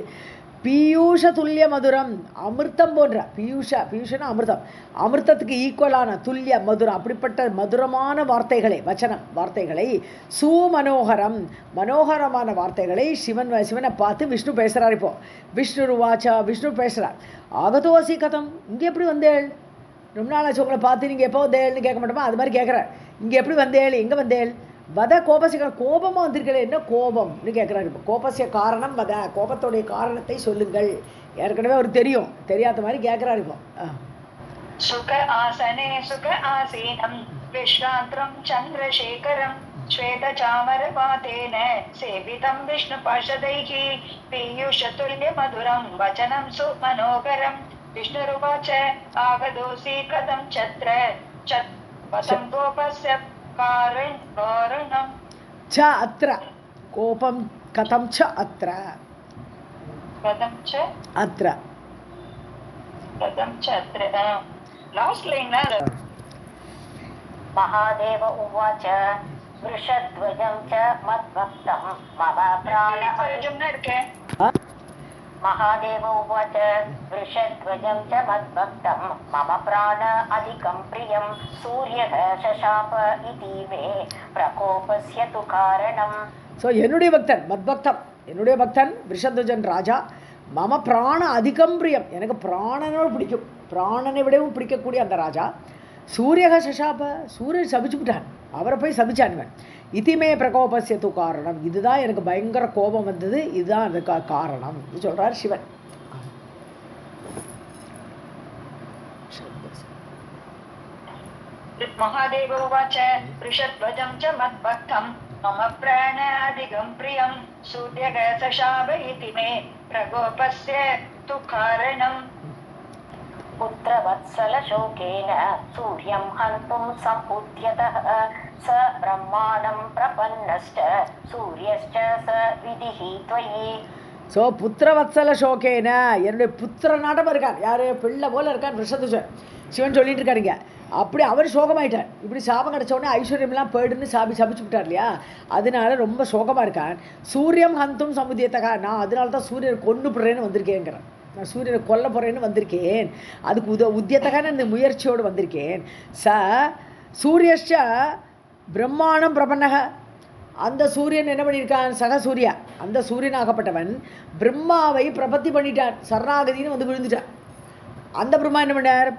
பீயூஷ துல்லிய மதுரம், அமிர்தம் போன்ற பீயூஷனா அமிர்தம், அமிர்தத்துக்கு ஈக்குவலான துல்லிய மதுரம், அப்படிப்பட்ட மதுரமான வார்த்தைகளை சுமனோகரம், மனோகரமான வார்த்தைகளை சிவனை பார்த்து விஷ்ணு பேசுகிறார். இப்போ விஷ்ணு பேசுகிறார். ஆகதோசி கதம், இங்கே எப்படி வந்தேள்? ரொம்ப நாளாச்சு உங்களை பார்த்து, நீங்கள் எப்போ வந்தேள்னு கேட்க மாட்டோமா, அது மாதிரி கேட்குறார். இங்கே எப்படி வந்தேள், எங்கே வந்தேள்? வத கோபசிய, கோபமாக வந்திருக்கல, என்ன கோபம்னு கேட்குறாரு. இப்போ கோபசிய காரணம் வத, கோபத்தோடைய காரணத்தை சொல்லுங்கள். ஏற்கனவே அவர் தெரியும், தெரியாத மாதிரி கேட்குறாரு. இப்போ சுக ஆசனே சுக ஆசீனம் விஸ்ராந்திரம் சந்திரசேகரம் ஸ்வேத சாமர பாதேன சேவிதம் விஷ்ணு பார்ஷதைஹி பீயூஷதுல்ய மதுரம் வச்சனம் சுமனோகரம். விஷ்ணுருவாச்ச ஆகதோசி கதம் சத்ர பதம் கோபஸ்ய காரணம் ச அத்ர, கோபம் கதம் ச அத்ர, அத்ர லாஸ்ட் லைன். महादेव उवाच वृषध्वजं च मद्भक्तं मम प्राण. महादेव उवाच वृषध्वजं च मद्भक्तं मम प्राण अधिकं प्रियं सूर्यः शशाप इति मे प्रकोपस्य तु कारणम्. ஸோ என்னுடைய பக்தன் மத்பக்தம், என்னுடைய பக்தன் விஷத்வஜன் ராஜா. மம பிராண அதிகம் பிரியம், எனக்கு பிராணனோடு பிடிக்கும், பிராணனை விடவும் பிடிக்கக்கூடிய அந்த ராஜா. சூரியக சசாப, சூரியன் சபிச்சுவிட்டான், அவரை போய் சபிச்சான். இதுமே பிரகோபசிய து காரணம், இதுதான் எனக்கு பயங்கர கோபம் வந்தது, இதுதான் அதுக்கு காரணம் சொல்கிறார் சிவன். महादेव उवाच वृषध्वजं च मद्भक्तं मम प्राणादिकं प्रियं सूर्यगसशाप इति मे प्रकोपस्य तु कारणम् पुत्रवत्सलशोकेन सूर्यं हन्तुं समुद्यतः स ब्रह्माणं प्रपन्नश्च सूर्यश्च स विधिः त्वयि. ஸோ புத்திரவத்சல ஷோகேன என்னுடைய புத்திரனாட்டம் இருக்கார், யார் பிள்ளை போல் இருக்கார் விஷதுஷன் சிவன் சொல்லிட்டு இருக்காருங்க. அப்படி அவர் சோகமாயிட்டார். இப்படி சாபம் கிடச்சோடனே ஐஸ்வர்யம்லாம் போயிடுன்னு சபிச்சு விட்டார் இல்லையா, அதனால ரொம்ப சோகமாக இருக்கான். சூரியம் ஹந்தும் சமுதியத்தகா, நான் அதனால தான் சூரியனை கொண்டு போடுறேன்னு வந்திருக்கேங்கிறேன். நான் சூரியனை கொல்ல போகிறேன்னு வந்திருக்கேன், அதுக்கு உத்தியத்தகான இந்த முயற்சியோடு வந்திருக்கேன். சூரியஷ்ட பிரம்மாணம் பிரபன்னக, அந்த சூரியன் என்ன பண்ணியிருக்கான், சக சூர்யா, அந்த சூரியனாகப்பட்டவன் பிரம்மாவை பிரபத்தி பண்ணிட்டான், சரணாகதின்னு வந்து விழுந்துட்டான். அந்த பிரம்மா என்ன பண்ணார்,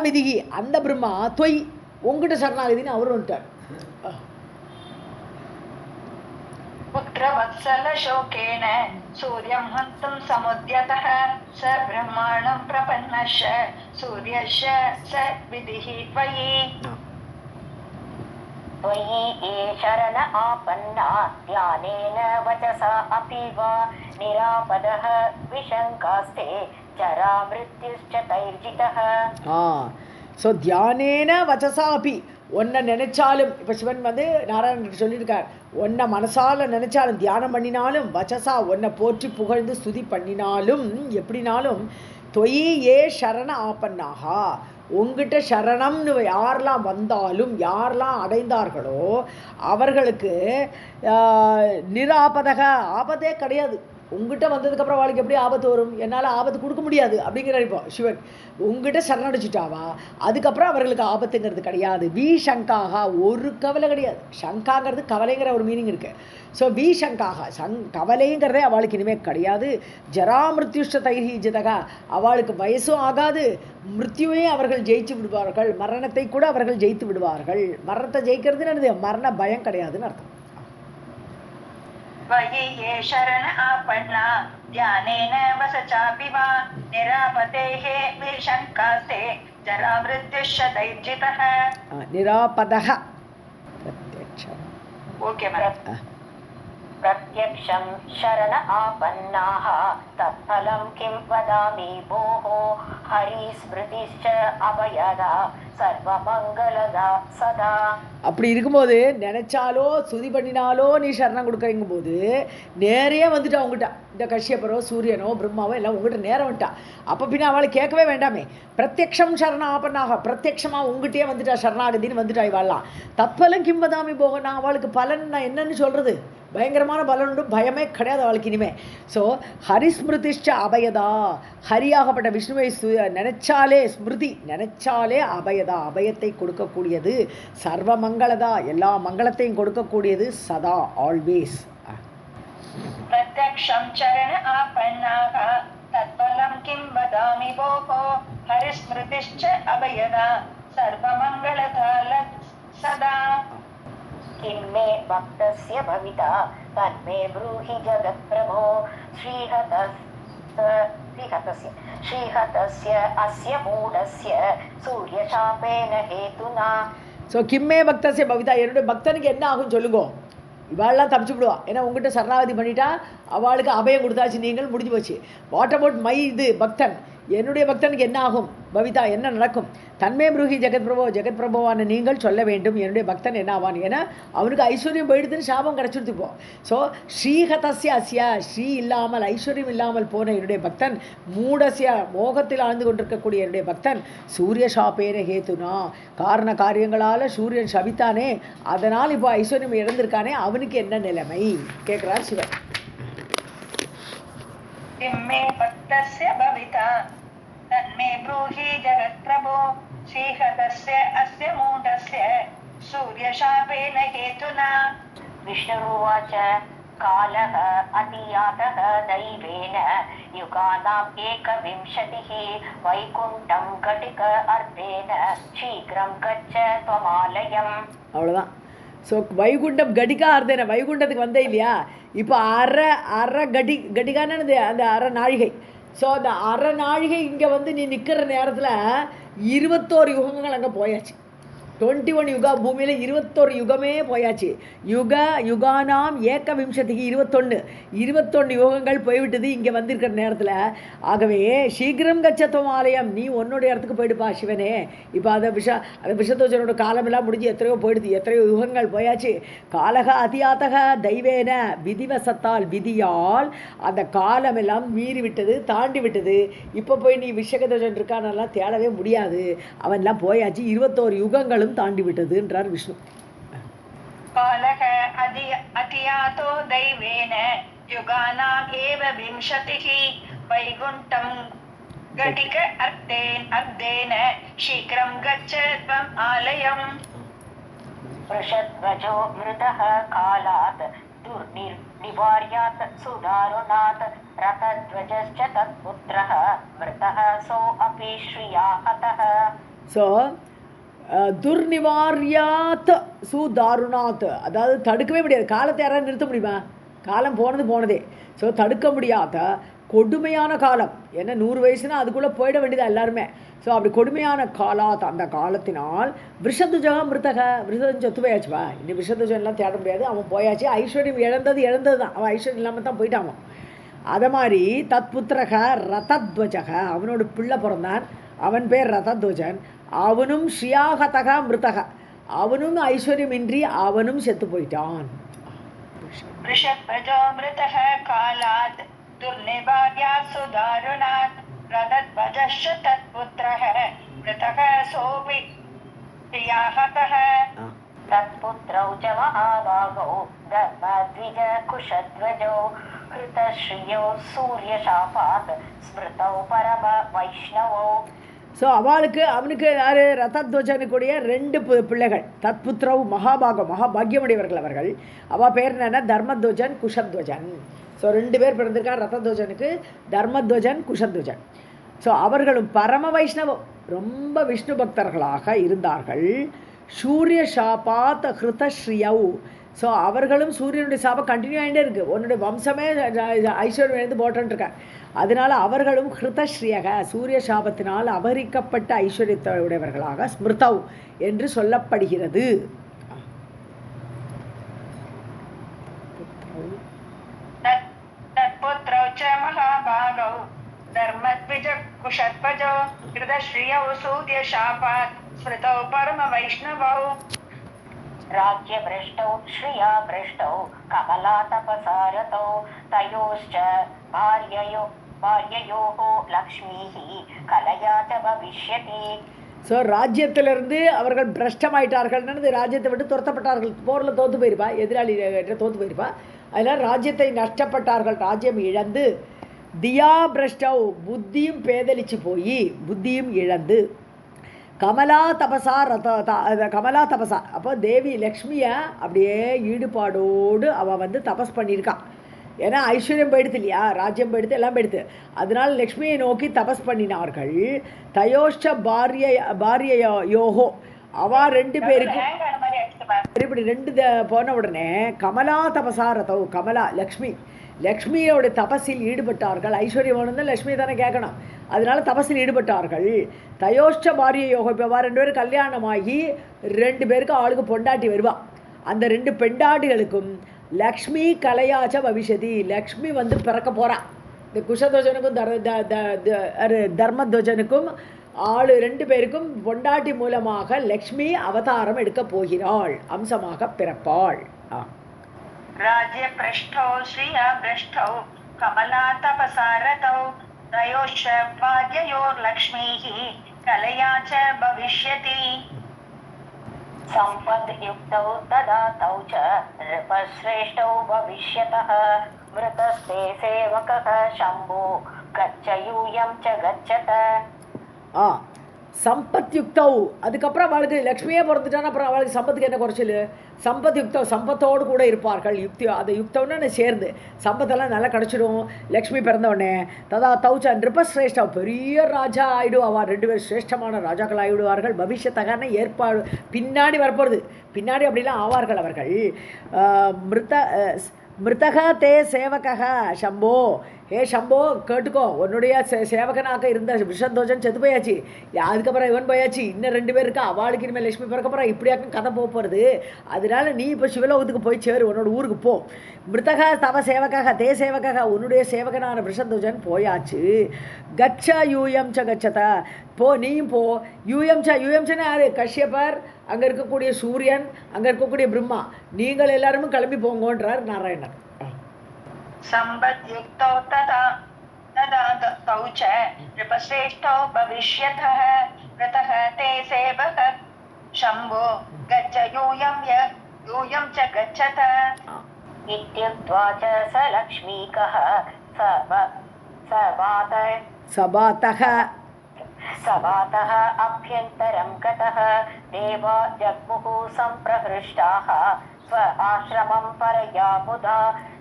விதிகி, அந்த பிரம்மா தொய் உங்ககிட்ட சரணாகதின்னு அவரும் வந்துட்டார். पुत्रवत्सलशोकेन सूर्यं हन्तुं समुद्यतः स ब्रह्माणं प्रपन्नश्च सूर्यश्च स विधिः त्वयि. त्वयि ये शरण आपन्ना ध्यानेन वचसा अपि वा निरापदः विशङ्कास्ते जरा मृत्युश्च तैर्जितः. ஸோ தியானேன வச்சசா அப்பி, ஒன்றை நினைச்சாலும், இப்போ சிவன் வந்து நாராயணன் சொல்லியிருக்கார், ஒன்றை மனசால் நினைச்சாலும் தியானம் பண்ணினாலும் வச்சசா ஒன்றை போற்றி புகழ்ந்து ஸ்துதி பண்ணினாலும் எப்படினாலும் தொயி ஏ சரண ஆப்பன்னாகா, உங்ககிட்ட சரணம்னு யாரெல்லாம் வந்தாலும் யாரெல்லாம் அடைந்தார்களோ அவர்களுக்கு நிராபதக, ஆபத்தே கிடையாது. உங்ககிட்ட வந்ததுக்கப்புறம் அவளுக்கு எப்படி ஆபத்து வரும், என்னால் ஆபத்து கொடுக்க முடியாது அப்படிங்கிறார் இப்போ சிவன். உங்ககிட்ட சரணடிச்சுட்டாவா அதுக்கப்புறம் அவர்களுக்கு ஆபத்துங்கிறது கிடையாது. வி சங்காகா, ஒரு கவலை கிடையாது. சங்காங்கிறது கவலைங்கிற ஒரு மீனிங் இருக்குது. ஸோ வி சங்காகா, கவலைங்கிறதே அவளுக்கு இனிமேல் கிடையாது. ஜரா மிருத்யுஷ்ட தைஹி ஜிதகா, அவளுக்கு வயசும் ஆகாது, மிருத்யுவையும் அவர்கள் ஜெயிச்சு விடுவார்கள், மரணத்தை கூட அவர்கள் ஜெயித்து விடுவார்கள். மரணத்தை ஜெயிக்கிறதுன்னு என்னது, மரண பயம் கிடையாதுன்னு அர்த்தம். त्वयि ये शरण आपन्ना ध्यानेन वसचापि वा निरापदेः विशङ्कास्ते जरा मृत्युश्च दैर्जितः. निरापदः प्रत्यक्षम्. Okay madam. प्रत्यक्षं शरण आपन्नाः तत्फलं किं वदामि भोः हरिस्मृतिश्च अभयदा சர்வமங்களதா சதா. அப்படி இருக்கும்போது நினைச்சாலோ சுதி பண்ணினாலோ நீ சரணம் கொடுக்குறீங்க போது நேரையே வந்துட்டா உங்ககிட்ட, இந்த கஷ்யப்பரோ சூரியனோ பிரம்மாவோ எல்லாம் உங்ககிட்ட நேரம் வந்துட்டா. அப்போ பின்னா அவளை கேட்கவே வேண்டாமே. பிரத்யக்ஷம் சரண ஆப்பனாக, பிரத்யக்ஷமாக உங்ககிட்டயே வந்துட்டா, சரணாகதின்னு வந்துட்டா. இவாள்லாம் தத்பலம் கிம்பதாமி போக, நான் அவளுக்கு பலன் நான் என்னன்னு சொல்கிறது, பயங்கரமான பலன் உண்டு, பயமே கிடையாது அவளுக்கு இனிமே. ஸோ ஹரிஸ்மிருதிஷ்ட அபயதா, ஹரியாகப்பட்ட விஷ்ணுவை நினைச்சாலே, ஸ்மிருதி நினைச்சாலே அபயதா, அபயத்தை கொடுக்கக்கூடியது. சர்வ மங்களதா, எல்லா மங்களத்தையும் கொடுக்கக்கூடியது. சதா, ஆல்வேஸ். பிரத்யக்ஷம் சரண ஆபன்னாக தத்பலம் கிம் வதாமி போகோ ஹரிஸ்மிருதிஷ்ச அபயதா சர்வமங்களதா சதா. किं मे भक्तस्य भविता तन्मे ब्रूहि जगत्प्रभो श्रीहतस्य अस्य मूढस्य सूर्यशापेन हेतुना. ஸோ கிம்மே பக்தசிய பவிதா, என்னுடைய பக்தனுக்கு என்ன ஆகும் சொல்லுங்கோ. இவாளெலாம் தப்பிச்சு விடுவா, ஏன்னா உங்ககிட்ட சரணாகதி பண்ணிட்டா அவளுக்கு அபயம் கொடுத்தாச்சு, நீங்கள் முடிஞ்சு போச்சு. வாட் அபவுட் மை இது பக்தன், என்னுடைய பக்தனுக்கு என்ன ஆகும் பவிதா, என்ன நடக்கும். தன்மே மிருகி ஜெகத் பிரபோ, ஜெகத் பிரபோவான நீங்கள் சொல்ல வேண்டும் என்னுடைய பக்தன் என்ன ஆவான். ஏன்னா அவனுக்கு ஐஸ்வர்யம் போயிடுதுன்னு சாபம் கிடச்சிருத்துப்போம். ஸோ ஸ்ரீஹதஸ்ய அஸ்யா, ஸ்ரீ இல்லாமல் ஐஸ்வர்யம் இல்லாமல் போன என்னுடைய பக்தன், மூடசிய மோகத்தில் ஆழ்ந்து கொண்டிருக்கக்கூடிய என்னுடைய பக்தன், சூரிய சாப்பேன ஹேத்துனா, காரண காரியங்களால் சூரியன் சபித்தானே, அதனால் இப்போ ஐஸ்வர்யம் இழந்திருக்கானே, அவனுக்கு என்ன நிலைமை கேட்குறார் சிவன். किम्मे भक्तस्य भविता तन्मे ब्रूहि जगत्प्रभो श्रीहतस्य अस्य मूढस्य सूर्यशापेन हेतुना. विष्णुरुवाच कालः अतियातः दैवेन युगानाम् एकविंशतिः वैकुण्ठं घटिक अर्धेन शीघ्रं गच्छ त्वमालयम्. அவ்வளோதான். ஸோ வைகுண்டம் கடிகா அர்த்தேன, வைகுண்டத்துக்கு வந்தே இல்லையா, இப்போ அரை கடிகானது அந்த அரை நாழிகை. ஸோ அந்த அரை நாழிகை இங்கே வந்து நீ நிற்கிற நேரத்தில் 21 யுகங்கள் அங்கே போயாச்சு. 21 யுகா பூமியில் 21 யுகமே போயாச்சு. யுகானாம் ஏக விம்சதிக்கு 21 யுகங்கள் போய்விட்டது இங்கே வந்திருக்கிற நேரத்தில். ஆகவே சீக்கிரம் கச்சத்துவம் ஆலயம், நீ உன்னுடைய இடத்துக்கு போயிடுப்பா சிவனே. இப்போ அந்த விஷத்தோச்சனோட காலமெல்லாம் முடிஞ்சு எத்தனையோ போயிடுது, எத்தனையோ யுகங்கள் போயாச்சு. காலக அதியாத்தக தெய்வேன, விதிவசத்தால் விதியால் அந்த காலமெல்லாம் மீறி விட்டது, தாண்டி விட்டது. இப்போ போய் நீ விஷகதோஷன் இருக்கானெல்லாம் தேடவே முடியாது, அவன்லாம் போயாச்சு. 21 யுகங்களும் தாண்டி விட்டது என்றார் விஷ்ணு. காலக அதியாதோ தெய்வேன யுகானாம் ஏவ விம்சதிஹி வைகுண்டம் கடிக அர்த்தேன சீக்கிரம் கச்ச த்வம் ஆலயம். वृषध्वजो मृतः कालात् दुर्निवार्यात् सुदारुणात् रथध्वजश्च तत्पुत्रः मृतः सोऽपि श्रिया हतः. ஸோ துர்நிவாரியாத் சுதாருணாத், அதாவது தடுக்கவே முடியாது. காலத்தை யாராவது நிறுத்த முடியுமா? காலம் போனதே. ஸோ தடுக்க முடியாத கொடுமையான காலம். ஏன்னா 100 வயசுனா அதுக்குள்ளே போயிட வேண்டியதா எல்லாருமே. ஸோ அப்படி கொடுமையான காலாத், அந்த காலத்தினால் விஷத்துஜா மிருத்தக, விஷம் சொத்து போயாச்சுப்பா. இன்னும் விஷத்துஜன்லாம் தேட முடியாது, அவன் போயாச்சு. ஐஸ்வர்யம் இழந்தது தான், அவன் ஐஸ்வர்யம் இல்லாமல் தான் போயிட்டான். அதை மாதிரி தத்புத்திரக ரதத்வஜக, அவனோட பிள்ளை பிறந்தான், அவன் பேர் ரதத்வஜன். அவனும் ஸ்ரீயாகதக மிருத்தக, அவனும் ஐஸ்வர்யமின்றி அவனும் செத்து போயிட்டான். ऋषध्वजो मृतः कालात् दुर्निवार्यात् सुदारुणात् रथध्वजश्च तत्पुत्रः मृतः सोऽपि श्रिया हतः. तत्पुत्रौ च महाभागौ धर्मद्विज कुशध्वजौ कृतश्रियौ सूर्यशापात् स्मृतौ परम वैष्णवौ. ஸோ அவனுக்கு யார்? ரதத்வஜனுக்குடைய 2 பிள்ளைகள். தத்புத்திரவு மகாபாகம், மகாபாகியமுடையவர்கள் அவர்கள். அவள் பேர் என்னென்னா தர்மத்வஜன், குஷத்வஜன். ஸோ 2 பேர் பிறந்திருக்கார் ரதத்வஜனுக்கு, தர்மத்வஜன், குஷத்வஜன். ஸோ அவர்களும் பரம வைஷ்ணவம், ரொம்ப விஷ்ணு பக்தர்களாக இருந்தார்கள். சூரிய சாபாத் ஹிருதஸ்ரீயவ், ஸோ அவர்களும் சூரியனுடைய சாபம் கண்டினியூ ஆகிட்டே இருக்குது. உன்னுடைய வம்சமே ஐஸ்வர்யம் எழுந்து போட்டுருக்கார். அதனால் அவர்களும் ஹிருதஸ்ரீயக, சூரிய சாபத்தினால் அபகரிக்கப்பட்ட ஐஸ்வர்யத்தையுடையவர்களாக ஸ்மிருதவ் என்று சொல்லப்படுகிறது. तत्पुत्रौ च महाभागौ धर्मद्विज कुशध्वजौ कृतश्रियौ सूर्यशापात् स्मृतौ परमवैष्णवौ. राज्यभ्रष्टौ श्रियाभ्रष्टौ कमलातपसारतौ तयोश्च भार्ययोः लक्ष्मीः कलया च भविष्यति. ஸோ ராஜ்யத்திலிருந்து அவர்கள் பிரஷ்டமாயிட்டார்கள், ராஜ்யத்தை விட்டு துரத்தப்பட்டார்கள். போரில் தோற்று போயிருப்பா, எதிராளி தோற்று போயிருப்பா. அதனால் ராஜ்யத்தை நஷ்டப்பட்டார்கள், ராஜ்யம் இழந்து. தியா பிரஷ்டவ், புத்தியும் பேதலிச்சு போய், புத்தியும் இழந்து. கமலா தபசா கமலா தபசா, அப்போ தேவி லக்ஷ்மியை அப்படியே ஈடுபாடோடு அவள் தபஸ் பண்ணியிருக்கான். ஏன்னா ஐஸ்வர்யம் போயிடுது இல்லையா, ராஜ்யம் போயிடுது, எல்லாம் போயிடுது. அதனால் லக்ஷ்மியை நோக்கி தபஸ் பண்ணினார்கள். தயோஷ்ட பாரியயோகோ, அவா 2 பேருக்கும் இப்படி 2 போன உடனே கமலா தபசா ரதோ, கமலா லக்ஷ்மியோட தபஸில் ஈடுபட்டார்கள். ஐஸ்வர்யம் வேணும், லக்ஷ்மியை தானே கேட்கணும், அதனால தபஸில் ஈடுபட்டார்கள். தயோஷ்ட பாரிய யோகம், இப்போ 2 பேரும் கல்யாணமாகி 2 பேருக்கு ஆளுக்கு பொண்டாட்டி வருவா. அந்த 2 பெண்டாட்டிகளுக்கும் லக்ஷ்மி கலையாச்ச பவிஷதி, லக்ஷ்மி பிறக்க போகிறா. இந்த குஷத்வஜனுக்கும் தர்மத்வஜனுக்கும் 2 பேருக்கும் பொண்டாட்டி மூலமாக லக்ஷ்மி அவதாரம் எடுக்க போகிறாள், அம்சமாக பிறப்பாள். राज्य पृष्ठौ श्रिया पृष्ठौ कमला तपसारतौ तयोश्च भाग्ययोर्लक्ष्मीः कलया च भविष्यति. सम्पद्युक्तौ ददातौ च नृपश्रेष्ठौ भविष्यतः मृतस्ते सेवकः शम्भो गच्छयूयं च गच्छत. சம்பத் யுக்தவ், அதுக்கப்புறம் அவளுக்கு லக்ஷ்மியே பிறந்துட்டான்னா அப்புறம் அவளுக்கு சம்பத்துக்கு என்ன குறைச்சல்? சம்பத் யுக்தவ், சம்பத்தோடு கூட இருப்பார்கள். அந்த யுக்தவன்னு சேர்ந்து சம்பத்தெல்லாம் நல்லா கிடச்சிடும். லக்ஷ்மி பிறந்தவுடனே ததா தௌச்ச நிருபஸ்ரேஷ்டா, பெரிய ராஜா ஆகிடுவா. 2 பேர் சிரேஷ்டமான ராஜாக்கள் ஆகிடுவார்கள். பவிஷ்யத்தகான ஏற்பாடு பின்னாடி வரப்போகிறது, பின்னாடி அப்படிலாம் ஆவார்கள் அவர்கள். மிருதக தே சேவக சம்போ, ஹே சம்போ கேட்டுக்கோ, உன்னுடைய சேவகனாக இருந்த விஷத்வஜன் செத்து போயாச்சு, அதுக்கப்புறம் இவன் போயாச்சு, இன்னும் 2 பேர் இருக்கா, அவளுக்கு இனிமேல் லட்சுமி பிறக்க போகிறா, இப்படியாக்கும் கதை போகிறது. அதனால நீ இப்போ சிவலோகத்துக்கு போய் சேரு, உன்னோட ஊருக்கு போ. மிருதக தவ சேவக தே சேவக, உன்னுடைய சேவகனான விஷத்வஜன் போயாச்சு. கச்ச யூயம் ச கச்சத, போ நீயும் போ. யூஎம்சன்னா யாரு? கஷ்யப்பர், அங்கே இருக்கக்கூடிய சூரியன், அங்கே இருக்கக்கூடிய பிரம்மா, நீங்கள் எல்லாருமே கிளம்பி போங்கன்றார் நாராயணர். सम्बद्युक्तौ तदा तौ च नृपश्रेष्ठौ भविष्यतः ऋतः ते सेवः शम्भो गच्छ यूयं च गच्छत इत्युक्त्वा च स लक्ष्मीकः सभातः अभ्यन्तरं गतः देवा जग्मुः सम्प्रहृष्टाः स्व आश्रमं परया मुदा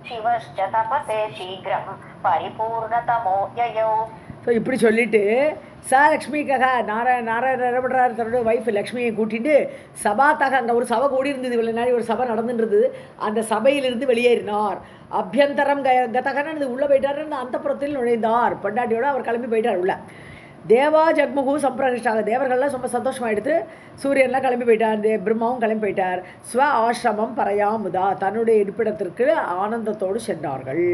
शिवश्च तपसे शीघ्रं परिपूर्णतमो ययौ. ஸோ இப்படி சொல்லிட்டு லக்ஷ்மிக்காக நாராயணர் என்ன பண்ணுறாரு, தன்னோட ஒய்ஃப் லக்ஷ்மியை கூட்டிட்டு சபாத்தாக, அங்கே ஒரு சபை கூடி இருந்தது, இவ்வளோ நாள் ஒரு சபை நடந்துன்றது, அந்த சபையிலிருந்து வெளியேறினார். அபியந்தரம் கதகன்னு உள்ளே போயிட்டாருன்னு அந்த புறத்தில் நுழைந்தார். பொண்டாட்டியோடு அவர் கிளம்பி போயிட்டார் உள்ள. தேவா ஜக்முகு சம்பிரகிஷ்டாக, தேவர்கள்லாம் ரொம்ப சந்தோஷமாயிடுத்து. சூரியன்லாம் கிளம்பி போயிட்டார், பிரம்மாவும் கிளம்பி போயிட்டார். ஸ்வ ஆசிரமம் பரயாமுதா, தன்னுடைய இருப்பிடத்திற்கு ஆனந்தத்தோடு சென்றார்கள்.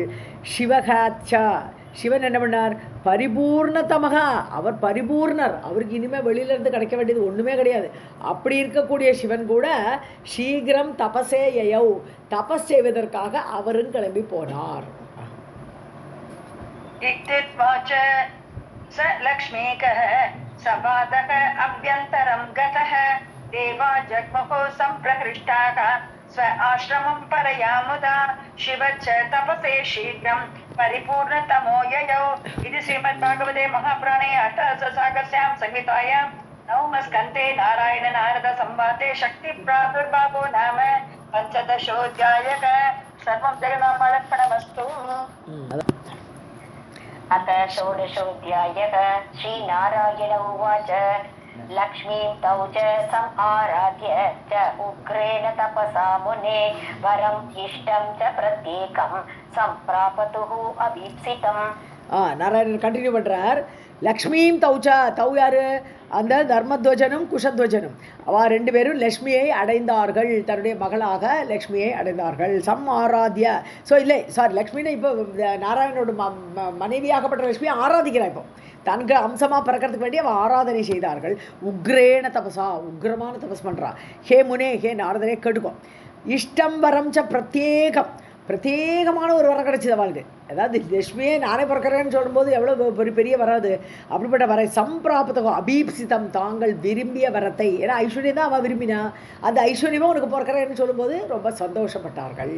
சிவகாச்சா, சிவன் என்ன பண்ணார், பரிபூர்ணதமகா, அவர் பரிபூர்ணர், அவருக்கு இனிமேல் வெளியிலேருந்து கிடைக்க வேண்டியது ஒன்றுமே கிடையாது. அப்படி இருக்கக்கூடிய சிவன் கூட சீக்கிரம் தபசே யயௌ, தபஸ் செய்வதற்காக அவரும் கிளம்பி போனார். स लक्ष्मीकः सभातः अभ्यन्तरं गतः देवा जग्मुः सम्प्रहृष्टाः स्व आश्रमं परयामुदा शिवच्च तपसे शीघ्रं परिपूर्णतमो ययौ. इति श्रीमद्भागवते महापुराणे अष्टादशसागस्यां संहितायां नवमस्कन्धे नारायण नारद संवादे शक्ति प्रादुर्भावो नाम पञ्चदशोऽध्यायः. सर्वं जगन्नाथार्पणमस्तु. अथ षोडशोऽध्यायः. श्रीनारायण उवाच लक्ष्मीं तौ च समाराध्य च उग्रेण तपसा मुने वरम् इष्टं च प्रत्येकं सम्प्रापतुः अभीप्सितम्. நாராயணன் கண்டினியூ பண்ணுறார். லக்ஷ்மியும் தௌச்சா, தௌ யாரு? அந்த தர்மத்வஜனும் குஷத்வஜனும், அவ 2 பேரும் லக்ஷ்மியை அடைந்தார்கள், தன்னுடைய மகளாக லக்ஷ்மியை அடைந்தார்கள். சம் ஆராத்ய, ஸோ இல்லை சாரி, லக்ஷ்மின்னு இப்போ நாராயணனோட மனைவியாகப்பட்ட லக்ஷ்மியை ஆராதிக்கிறான். இப்போ தனக்கு அம்சமாக பிறக்கிறதுக்கு வேண்டி அவள் ஆராதனை செய்தார்கள். உக்ரேன தபசா, உக்ரமான தபஸ் பண்ணுறா. ஹே முனே, ஹே நாரதனே கேட்டுக்கோ. இஷ்டம் வரம் ச பிரத்யேகம், பிரத்யேகமான ஒரு வரம் கிடச்சிது அவளுக்கு. அதாவது லக்ஷ்மியே நானே பிறக்கிறேன்னு சொல்லும்போது எவ்வளோ பெரிய வராது, அப்படிப்பட்ட வரை சம்பிராபத்தகம் அபீப்சிதம், தாங்கள் விரும்பிய வரத்தை. ஏன்னா ஐஸ்வர்யம் தான் அவள் விரும்பினா, அந்த ஐஸ்வர்யமாக உனக்கு பிறக்கிறேன்னு சொல்லும்போது ரொம்ப சந்தோஷப்பட்டார்கள்.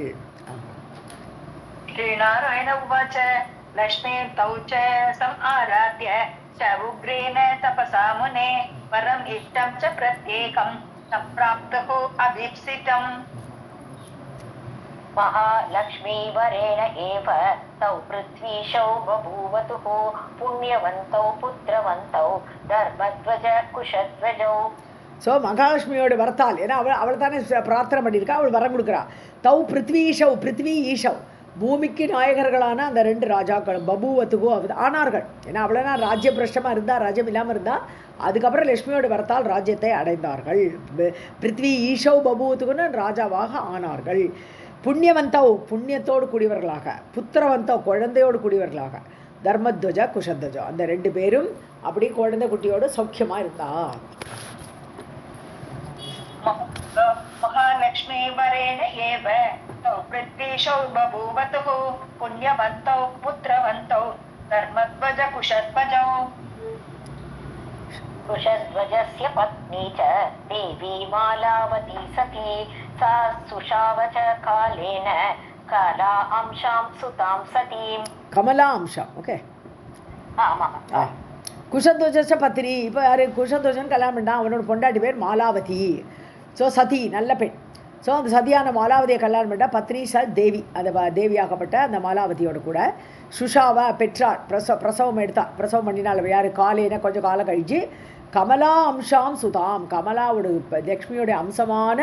श्रीनारायण उवाच लक्ष्मीं तौ च समाराध्य च उग्रेण तपसा मुने वरम् इष्टं च प्रत्येकं सम्प्राप्तुः अभीप्सितम्. महालक्ष्मीवरेण एव तौ पृथ्वीशौ बभूवतुः पुण्यवन्तौ पुत्रवन्तौ धर्मध्वज कुशध्वजौ. ஸோ மகாலட்சுமியோட வரத்தால், ஏன்னா அவள் தானே பிரார்த்தனை பண்ணியிருக்கா, அவள் வரம் கொடுக்குறா. தௌ பிருத்வீஷவ், பிருத்வி ஈஷவ், பூமிக்கு நாயகர்களான அந்த 2 ராஜாக்களும் பபூவத்துகோ ஆனார்கள். ஏன்னா அவ்வளோனா ராஜ்ய பிரஷ்டமாக இருந்தால், ராஜ்யம் இல்லாமல் இருந்தால், அதுக்கப்புறம் லக்ஷ்மியோட வரத்தால் ராஜ்யத்தை அடைந்தார்கள். பிருத்வி ஈஷவ் பபூவத்துக்குன்னு ராஜாவாக ஆனார்கள். புண்ணியவந்தவ், புண்ணியத்தோடு கூடியவர்களாக, புத்திரவந்தவ், குழந்தையோடு கூடியவர்களாக, தர்மத்வஜ குஷத்வஜா, அந்த 2 பேரும் அப்படி குழந்தை குட்டியோடு சௌக்கியமாக இருந்தா. महालक्ष्मी वरेण एव तौ पृथ्वीशौ बभूवतुः पुण्यवन्तौ पुत्रवन्तौ धर्मध्वज कुशध्वजौ. कुशध्वजस्य पत्नी च देवी मालावती सती सा सुषाव च कालेन कला अंशां सुतां सतीं. கமலா அம்சம். ஓகே, ஆமாம். குஷத்வஜ பத்தினி. இப்போ யார்? குஷத்வஜன் கல்யாணம் பண்ணான், அவனோட பொண்டாட்டி பேர் மாலாவதி. ஸோ சதி, நல்ல பெண். ஸோ அந்த சதியான மாலாவதியை கல்யாணம் பண்ணால் பத்னி தேவி, அந்த தேவியாகப்பட்ட அந்த மாலாவதியோட கூட சுஷாவை பெற்றார். பிரசவம் எடுத்தா, பிரசவம் பண்ணினால் யார்? காலையினா கொஞ்சம் காலம் கழிச்சு கமலா அம்சாம் சுதாம், கமலாவோட லக்ஷ்மியோடைய அம்சமான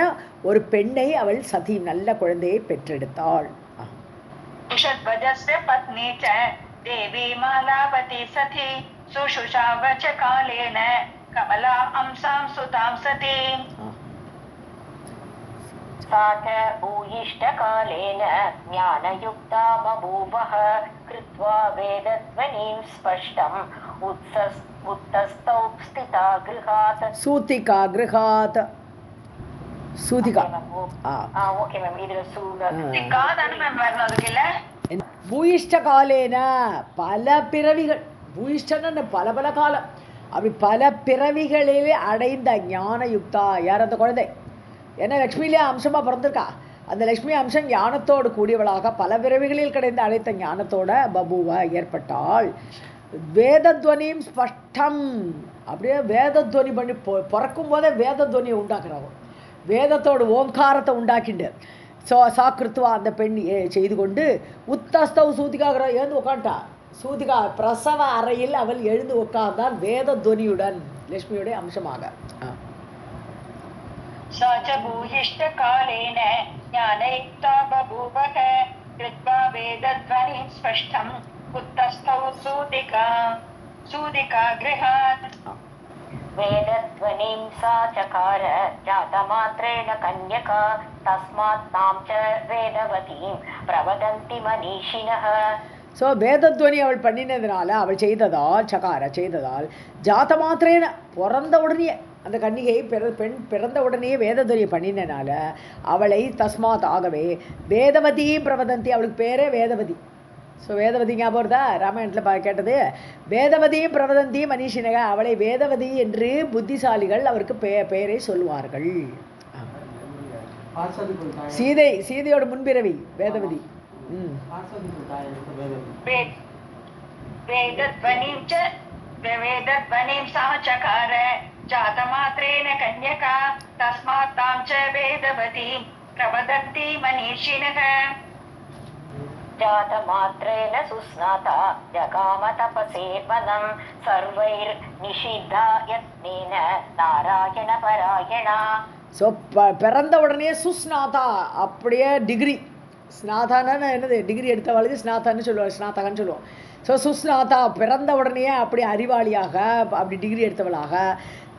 ஒரு பெண்ணை அவள் சதி, நல்ல குழந்தையை பெற்றெடுத்தாள். कुशध्वजस्य पत्नी च देवी मालावती सती सुषुषाव च कालेन कमला अंसां सुतां सती सा च भूयिष्ठकालेन ज्ञानयुक्ता बभूवः कृत्वा वेदध्वनिं स्पष्टम् उत्तस्तौ स्थिता गृहात् सूतिका गृहात् सूतिका ஓகே மேம் இதுல காதான மேம் வரணும் அதுக்குல்ல பூயிஷ்ட காலேன பல பிறவிகள் பூயிஷ்டன்னு பல பல காலம் அப்படி பல பிறவிகளிலே அடைந்த ஞான யுக்தா யார் அந்த குழந்தை ஏன்னா லக்ஷ்மியிலே அம்சமாக பிறந்திருக்கா அந்த லக்ஷ்மி அம்சம் ஞானத்தோடு கூடியவளாக பல பிறவிகளில் கிடைந்த அடைத்த ஞானத்தோட பபுவ ஏற்பட்டாள் வேதத்வனியும் ஸ்பஷ்டம் அப்படியே வேதத்வனி பண்ணி பிறக்கும் போதே வேதத்வனியை உண்டாக்குறாங்க வேதத்தோட ஓங்காரத்தை உண்டாக்கிண்டு சாக்கிருத்துவா அந்த பெண் செய்து கொண்டு உத்தஸ்தவ் சூதிகாகிற எழுந்து உட்காந்துட்டா சூதிகா பிரசவ அறையில் அவள் எழுந்து உட்கார்ந்தால் வேதத்வனியுடன் லட்சுமியுடைய அம்சமாக सा च भूयिष्ठकालेन ज्ञानयुक्ता बभूवः कृत्वा वेदध्वनिं स्पष्टम् उत्तस्थौ सूतिका गृहात् वेदध्वनिं सा चकार जातमात्रेण कन्यका तस्मात् तां च वेदवतीं प्रवदन्ति मनीषिणः ஸோ வேதத்வனி அவள் பண்ணினதுனால அவள் செய்ததால் ஜாத மாத்திரேன பிறந்த உடனே அந்த கன்னிகை பெண் பிறந்த உடனே வேதத்வனியை பண்ணினால அவளை தஸ்மாத் ஆகவே வேதவதி பிரவதந்தி அவளுக்கு பேரே வேதவதி ஸோ வேதவதி ஞாபகம் வருதா ராமாயணத்தில் கேட்டது வேதவதியும் பிரவதந்தி மனிஷினக அவளை வேதவதி என்று புத்திசாலிகள் அவருக்கு பெயரை சொல்வார்கள் சீதையோட முன்பிறவி வேதவதி वेदध्वनिं सा चकार जातमात्रेण कन्यका तस्मात् तां च वेदवतीं प्रवदन्ति मनीषिणः जातमात्रेण सुस्नाता जगाम तपसे वनं सर्वैर्निषिद्धा यत्नेन नारायण परायणा ஸோ பிறந்த உடனே சுஸ்நாதா அப்படியே டிகிரி ஸ்நாதான்னு என்னது டிகிரி எடுத்தவளுக்கு ஸ்நாதான்னு சொல்லுவாள் ஸ்நாதகன்னு சொல்லுவோம் ஸோ சுஸ்நாதா பிறந்த உடனே அப்படி அறிவாளியாக அப்படி டிகிரி எடுத்தவளாக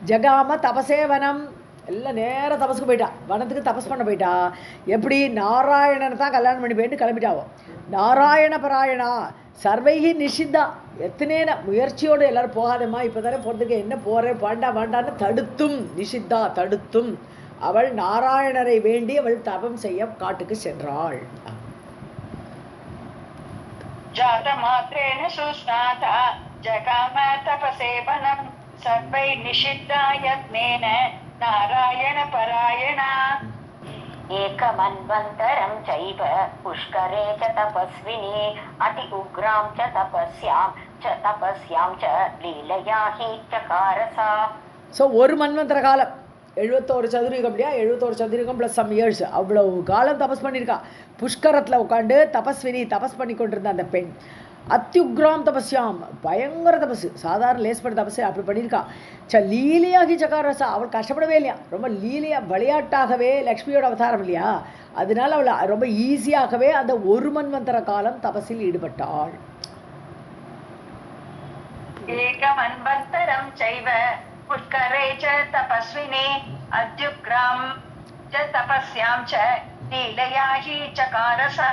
ஜகாம தபசேவனம் எல்லாம் நேராக தபஸுக்கு போயிட்டா வனத்துக்கு தபஸ் பண்ண போயிட்டா எப்படி நாராயணனை தான் கல்யாணம் பண்ணி போயிட்டு கிளம்பிட்டாவோ நாராயண பராயணா சர்வைகி நிஷித்தா எத்தனேன முயற்சியோடு எல்லோரும் போகாதம்மா இப்போ தானே போகிறதுக்கு என்ன போகிறேன் வேண்டான்னு தடுத்தும் நிஷித்தா தடுத்தும் அவள் நாராயணரை வேண்டி அவள் தபம் செய்ய காட்டுக்கு சென்றாள் जातमात्रेण सुस्नाता जगाम तपसेवनं सर्वैर्निषिद्धा यत्नेन नारायण परायणा एकमन्वन्तरं चैव पुष्करे च तपस्विनी अति उग्रां च तपस्यां च लीलया हि चकारसा ஸோ ஒரு மன்வந்தர காலம் 71 சதுரயுகம் அப்படியா 71 சதுரயுகம் ப்ளஸ் சம் இயர்ஸ் அவ்வளோ காலம் தபஸ் பண்ணியிருக்கா புஷ்கரத்தில் உட்காந்து தபஸ்வினி தபஸ் பண்ணி கொண்டிருந்த அந்த பெண் அத்தியுக்ராம் தபஸ்யாம் பயங்கர தபஸ் சாதாரண லேஸ்பட தபஸ் அப்படி பண்ணியிருக்கா லீலையாகி சகாரசா அவள் கஷ்டப்படவே இல்லையா ரொம்ப லீலையாக விளையாட்டாகவே லக்ஷ்மியோட அவதாரம் இல்லையா அதனால அவள் ரொம்ப ஈஸியாகவே அந்த ஒரு மன்வந்தர காலம் தபஸில் ஈடுபட்டாள் ஏகமன்வந்தரம் சைவ புஷ்கரே ச தபஸ்வினி அத்யுக்ராம் ச தபஸ்யாம் ச லீலயாஹி சகாரசா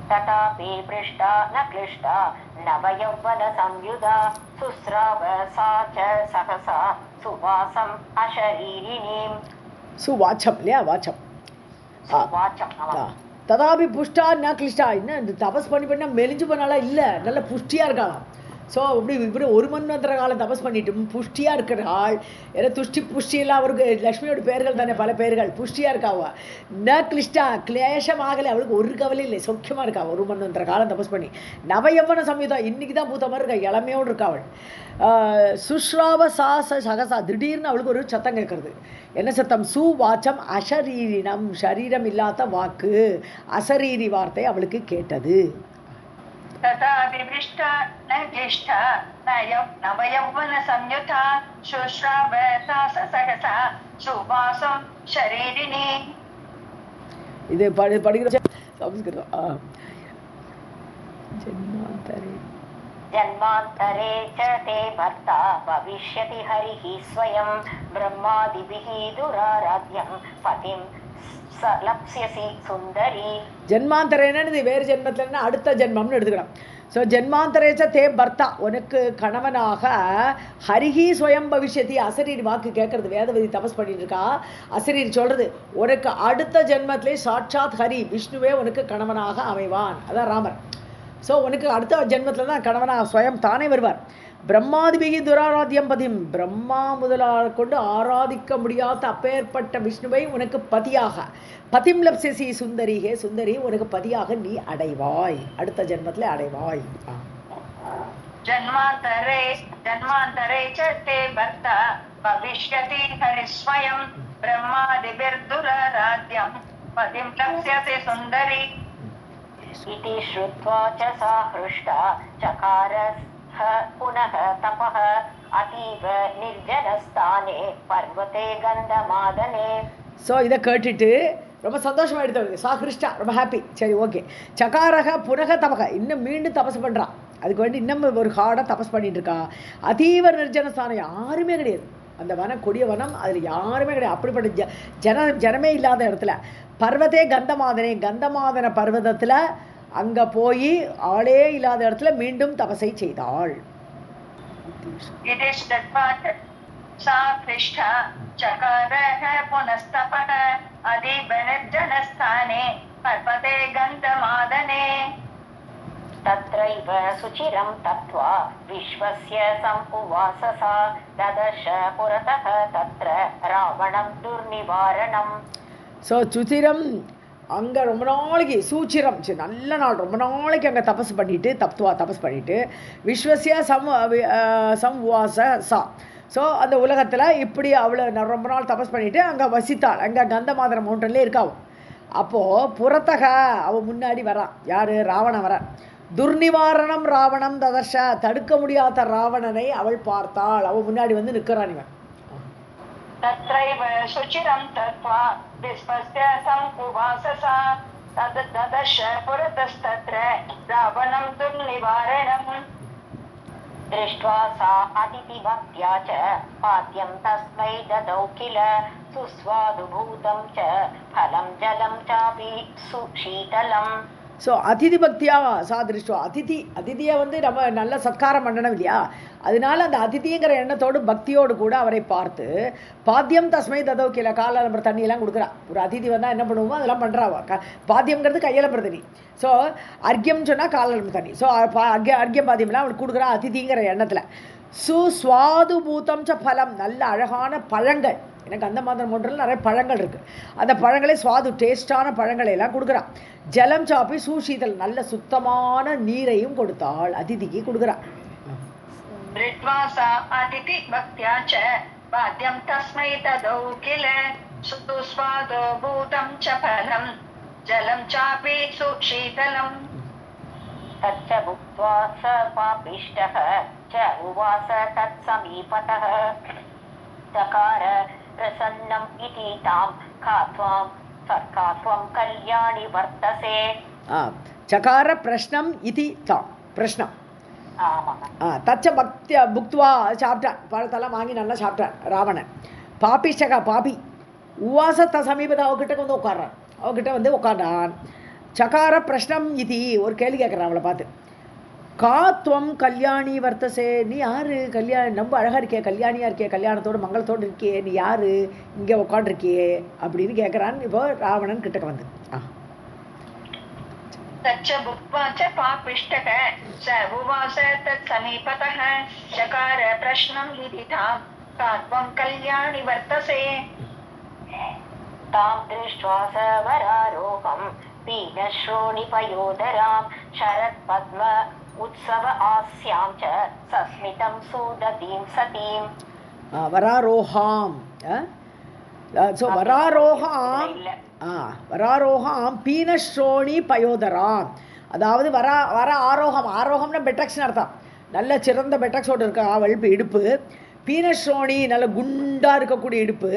तथापि पृष्टा न क्लिष्टा नवयौवन संयुधा सुस्राव सा च सहसा सुवासम् अशरीरिणीं சுவாச்சம் இல்லையா வாச்சம் ததாபி புஷ்டா ந கிளிஷ்டா என்ன இந்த தபஸ் பண்ணி மெலிஞ்சு போனாலா இல்லை நல்ல புஷ்டியாக இருக்காளாம் ஸோ இப்படி ஒரு மன்வந்தர காலம் தபஸ் பண்ணிட்டு புஷ்டியாக இருக்கிற ஆள் ஏன்னா புஷ்டியெல்லாம் அவருக்கு லக்ஷ்மியோட பேர்கள் தானே பல பேர்கள் புஷ்டியாக இருக்காவா ந கிளிஷ்டா கிளேஷமாகலை அவளுக்கு ஒரு கவலை இல்லை சௌக்கியமாக இருக்கா ஒரு மன்வந்தர காலம் தபஸ் பண்ணி நவயவன சம்யுதா இன்றைக்கி தான் பூத்த மாதிரி இருக்கா இளமையோடு இருக்கா அவள் சுஷ்ராவ சாச சகசா திடீர்னு அவளுக்கு ஒரு சத்தம் கேட்குறது என்ன சத்தம் சுவாச்சம் அசரீரினம் சரீரம் இல்லாத வாக்கு அசரீரி வார்த்தை அவளுக்கு கேட்டது तथा विमृष्टा न क्लिष्टा नवयौवन संयुता शुश्राव सा सहसा सुवासं शरीरिणी இது படிக்கிற संस्कृतं जन्मान्तरे च ते भर्ता भविष्यति हरिः स्वयं ब्रह्मादिभिः दुराराध्यं पतिं लप्स्यसि सुन्दरी. ஜென்மாந்தரேன்னு வேறு ஜென்மத்தில்னா அடுத்த ஜென்மம்னு எடுத்துக்கலாம். ஸோ ஜென்மாந்தரேச்ச தே பர்த்தா, உனக்கு கணவனாக ஹரிஹி ஸ்வயம் பவிஷ்யதி. அசரீரி வாக்கு கேட்கறது, வேதவதி தபஸ் பண்ணிட்டு இருக்கா. அசரீரி சொல்றது உனக்கு அடுத்த ஜென்மத்திலே சாட்சாத் ஹரி விஷ்ணுவே உனக்கு கணவனாக அமைவான். அதான் ராமர். ஸோ உனக்கு அடுத்த ஜென்மத்தில் தான் கணவனாக ஸ்வயம் தானே வருவார். பிரம்மாதிபிகி துராராத்தியம் பதிம், பிரம்மா முதலாக கொண்டு ஆராதிக்க முடியாத அப்பேற்பட்ட விஷ்ணுவை உனக்கு பதியாக, பதிம் லப்சசி சுந்தரி, ஹே சுந்தரி உனக்கு பதியாக நீ அடைவாய், அடுத்த ஜென்மத்தில் அடைவாய். ஜன்மாந்தரே ஜன்மாந்தரே சே பர்த்தா பவிஷ்யதி ஹரிஸ்வயம் பிரம்மாதிபிர்துராராத்யம் பதிம் லப்ஸ்யசி சுந்தரி. इति श्रुत्वा च सा हृष्टा चकार पुनः तपः अतीव निर्जनस्थाने पर्वते गन्धमादने. ஸோ இதை கேட்டுட்டு ரொம்ப சந்தோஷமாக எடுத்து சாகிருஷ்டா, ரொம்ப ஹாப்பி. சரி ஓகே. சகாரக புனக தபக, இன்னும் மீண்டும் தபஸ் பண்ணுறான். அதுக்கு வேண்டி இன்னும் ஒரு ஹார்டாக தபஸ் பண்ணிட்டு இருக்கா. அதீவ நிர்ஜனஸ்தானம், யாருமே கிடையாது. அந்த வனம் கொடிய வனம், அதில் யாருமே கிடையாது. அப்படிப்பட்ட ஜனமே இல்லாத இடத்துல பர்வத்தே கந்தமாதனே, கந்தமாதன பர்வதத்தில் அங்கே போய் ஆளே இல்லாத இடத்துல மீண்டும் தபசை செய்தாள். तत्रैव सुचिरं तत्त्वा विश्वस्य समुवाससा ददर्श पुरतः तत्र रावणं दुर्निवारणम्. ஸோ சுச்சிரம் அங்கே ரொம்ப நாளைக்கு, சூச்சிரம் நல்ல நாள், ரொம்ப நாளைக்கு அங்கே தபஸ் பண்ணிவிட்டு, தபஸ் பண்ணிவிட்டு விஸ்வசிய சம்வாச சா. ஸோ அந்த உலகத்தில் இப்படி அவளை ரொம்ப நாள் தபஸ் பண்ணிவிட்டு அங்கே வசித்தாள். அங்கே கந்தமாதன மவுண்டன்லேயே இருக்காள். அப்போது புறத்தக அவள் முன்னாடி வரான். யார்? ராவணன் வர. துர்நிவாரணம் ராவணம் ததர்ஷ, தடுக்க முடியாத ராவணனை அவள் பார்த்தாள். அவள் முன்னாடி வந்து நிற்கிறான் இவன். तत्रैव शुचिरं तत्त्वा विश्वस्य समुवाससा तददर्श पुरतस्तत्र रावणं दुर्निवारणम्. दृष्ट्वा सा अतिथिभक्त्या च पाद्यं तस्मै ददौ किल सुस्वादुभूतं च फलं जलं चापि सुशीतलम्. ஸோ அதிதி பக்தியாக சா திருஷ்டுவா, அதிதியை வந்து நம்ம நல்ல சத்காரம் பண்ணணும் இல்லையா, அதனால அந்த அதிதிங்கிற எண்ணத்தோடு பக்தியோடு கூட அவரை பார்த்து பாத்தியம் தஸ்மை ததோ கீழே கால நம்பர் தண்ணியெல்லாம் கொடுக்குறா. ஒரு அதிதி வந்தால் என்ன பண்ணுவோமோ அதெல்லாம் பண்ணுறாவா. பாத்தியம்ங்கிறது கையலம்புற தண்ணி. ஸோ அர்க்கியம் சொன்னால் கால நம்பர் தண்ணி. ஸோ அர்க்கியம் பாத்தியம்லாம் அவனுக்கு கொடுக்குறா அதிதிங்கிற எண்ணத்தில். சுஸ்வாதுபூதம் ச பலம், நல்ல அழகான பழங்கள். எனக்கு அந்த மாதிரி ஒன்றில் நிறைய பழங்கள் இருக்குது. அந்த பழங்களே சுவாது, டேஸ்டான பழங்களை எல்லாம் கொடுக்குறான். ஜலம் சாப்பி சூஷீதல், நல்ல சுத்தமான நீரையும் கொடுத்தாள், அதிதிக்கு கொடுக்குறான். तच्च भुक्त्वा स पापिष्टः च उवास तत्समीपतः चकार प्रसन्नम् इति तां खात्वां कल्याणि वर्तसे. चकार प्रश्नम् इति तां प्रश्னம். தச்ச பக்தியா புக்துவா சாப்பிட்டான். பழத்தெல்லாம் வாங்கி நல்லா சாப்பிட்டான் ராவணன். பாபிஷ்டகா, பாபி. உவாசத்த சமீபத்தை அவகிட்ட வந்து உட்கார்றான். அவகிட்ட வந்து உட்கார்றான். சகார பிரஷ்னம் இது, ஒரு கேள்வி கேட்குறான் அவளை பார்த்து. காத்வம் கல்யாணி வர்த்தசே, நீ யாரு? கல்யாணி, ரொம்ப அழகாக இருக்கே, கல்யாணியாக இருக்கே, கல்யாணத்தோடு மங்களத்தோடு இருக்கே, நீ யாரு இங்கே உட்காண்டிருக்கியே அப்படின்னு கேட்குறான். இப்போ ராவணன் கிட்டக்க வந்து पीनश्रोणिपयोदरां शरत्पद्म उत्सव आस्यां च सस्मितं सुदतीं सतीं. वरारोहां. ஸோ வராரோகாம் பீனஸ்ரோணி பயோதராம், அதாவது வர ஆரோகம். ஆரோகம்னா பெட்ரக்ஸ்னு அர்த்தம். நல்ல சிறந்த பெட்ரக்ஸோடு இருக்க அவள் இடுப்பு. பீனஸ்ரோணி, நல்ல குண்டாக இருக்கக்கூடிய இடுப்பு.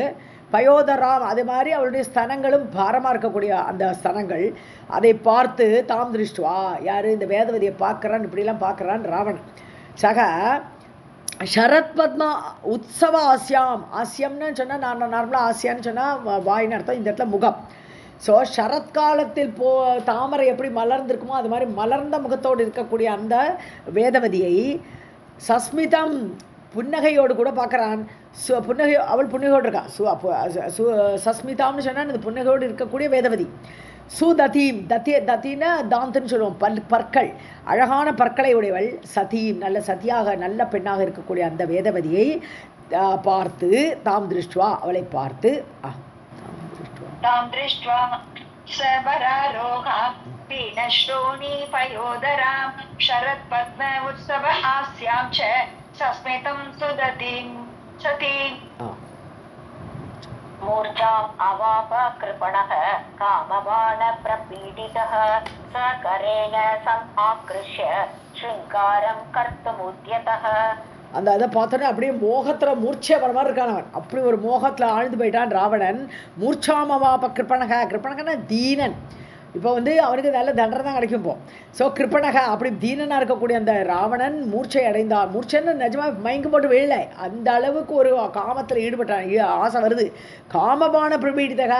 பயோதராம் அது மாதிரி அவளுடைய ஸ்தனங்களும் பாரமாக இருக்கக்கூடிய அந்த ஸ்தனங்கள் அதை பார்த்து தாம் திருஷ்டுவா யார் இந்த வேதவதியை பார்க்குறான் இப்படிலாம் பார்க்குறான் ராவணன் சக சரத் பத்மா உற்சவ ஆசியாம் ஆசியம்னு சொன்னால் நான் நார்மலாக ஆசியான்னு சொன்னால் வாயின்னு அர்த்தம் இந்த இடத்துல முகம் ஸோ சரத்காலத்தில் தாமரை எப்படி மலர்ந்திருக்குமோ அது மாதிரி மலர்ந்த முகத்தோடு இருக்கக்கூடிய அந்த வேதவதியை சஸ்மிதம் புன்னகையோடு கூட பார்க்குறான் புன்னகை அவள் புன்னகையோடு இருக்கா சஸ்மிதாம்னு சொன்னால் இந்த புன்னகையோடு இருக்கக்கூடிய வேதவதி சுததீம் தத்தின்னா தாந்துன்னு சொல்லுவோம் பற்கள் அழகான பற்களை உடையவள் சதீம் நல்ல சதியாக நல்ல பெண்ணாக இருக்கக்கூடிய அந்த வேதவதியை பார்த்து தாம் திருஷ்டுவா அவளை பார்த்து तां दृष्ट्वा सबरारोहां पीनश्रोणीपयोदरां शरत्पद्म उत्सव हास्यां च सस्मितं सुदतीं सतीम् मूर्छाम् अवाप कृपणः कामबाणप्रपीडितः स करेण समाकृष्य शृङ्गारं कर्तुमुद्यतः அந்த அதை பார்த்தோன்னே அப்படியே மோகத்தில் மூர்ச்சை வர மாதிரி இருக்கான் அவன் அப்படி ஒரு மோகத்தில் ஆழ்ந்து போயிட்டான் ராவணன் மூர்ச்சாமவாப கிருப்பணகனா தீனன் இப்போ அவனுக்கு நல்ல தண்டனை தான் கிடைக்கும் இப்போ ஸோ கிருப்பணக அப்படி தீனனாக இருக்கக்கூடிய அந்த ராவணன் மூர்ச்சை அடைந்தான் மூர்ச்சைன்னு நிஜமாக மயங்கு போட்டு விழலை அந்த அளவுக்கு ஒரு காமத்தில் ஈடுபட்டான் ஆசை வருது காமபான பிரபீடிதக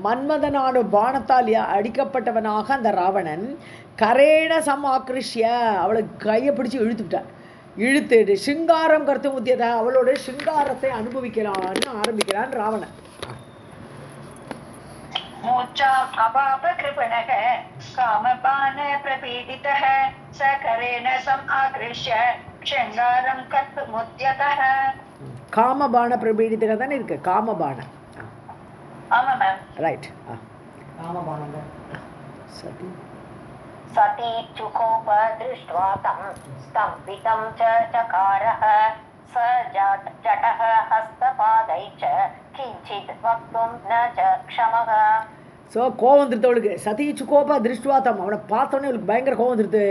மன்மதனான பானத்தால் அடிக்கப்பட்டவனாக அந்த ராவணன் கரேண ஆக்ரிஷ்ய அவளை கையை பிடிச்சி இழுத்துவிட்டான் இழுத்துட்டு சிங்காரம் கருத்து முத்தியத அவளோட சிங்காரத்தை அனுபவிக்கலான்னு ஆரம்பிக்கிறான் ராவணன் மூச்சாம் அபாப கிருபணக காமபான பிரபீடிதः சகரேண சமாக்ருஷ்ய சிங்காரம் கர்த்துமுத்யதः காமபான பிரபீடிதக தானே இருக்கு காமபான ஆமா மேம் ரைட் காமபானங்க சதி सती चुकोप दृष्ट्वा तं स्तम्भितं च चकारः स जटः हस्तपादै च किञ्चित् वक्तुं न च क्षमः ஸோ கோவம் வந்துருது அவளுக்கு சதி சுக்கோபா திருஷ்டுவாத்தம் அவனை பார்த்தோன்னே அவளுக்கு பயங்கர கோவம் வந்துருது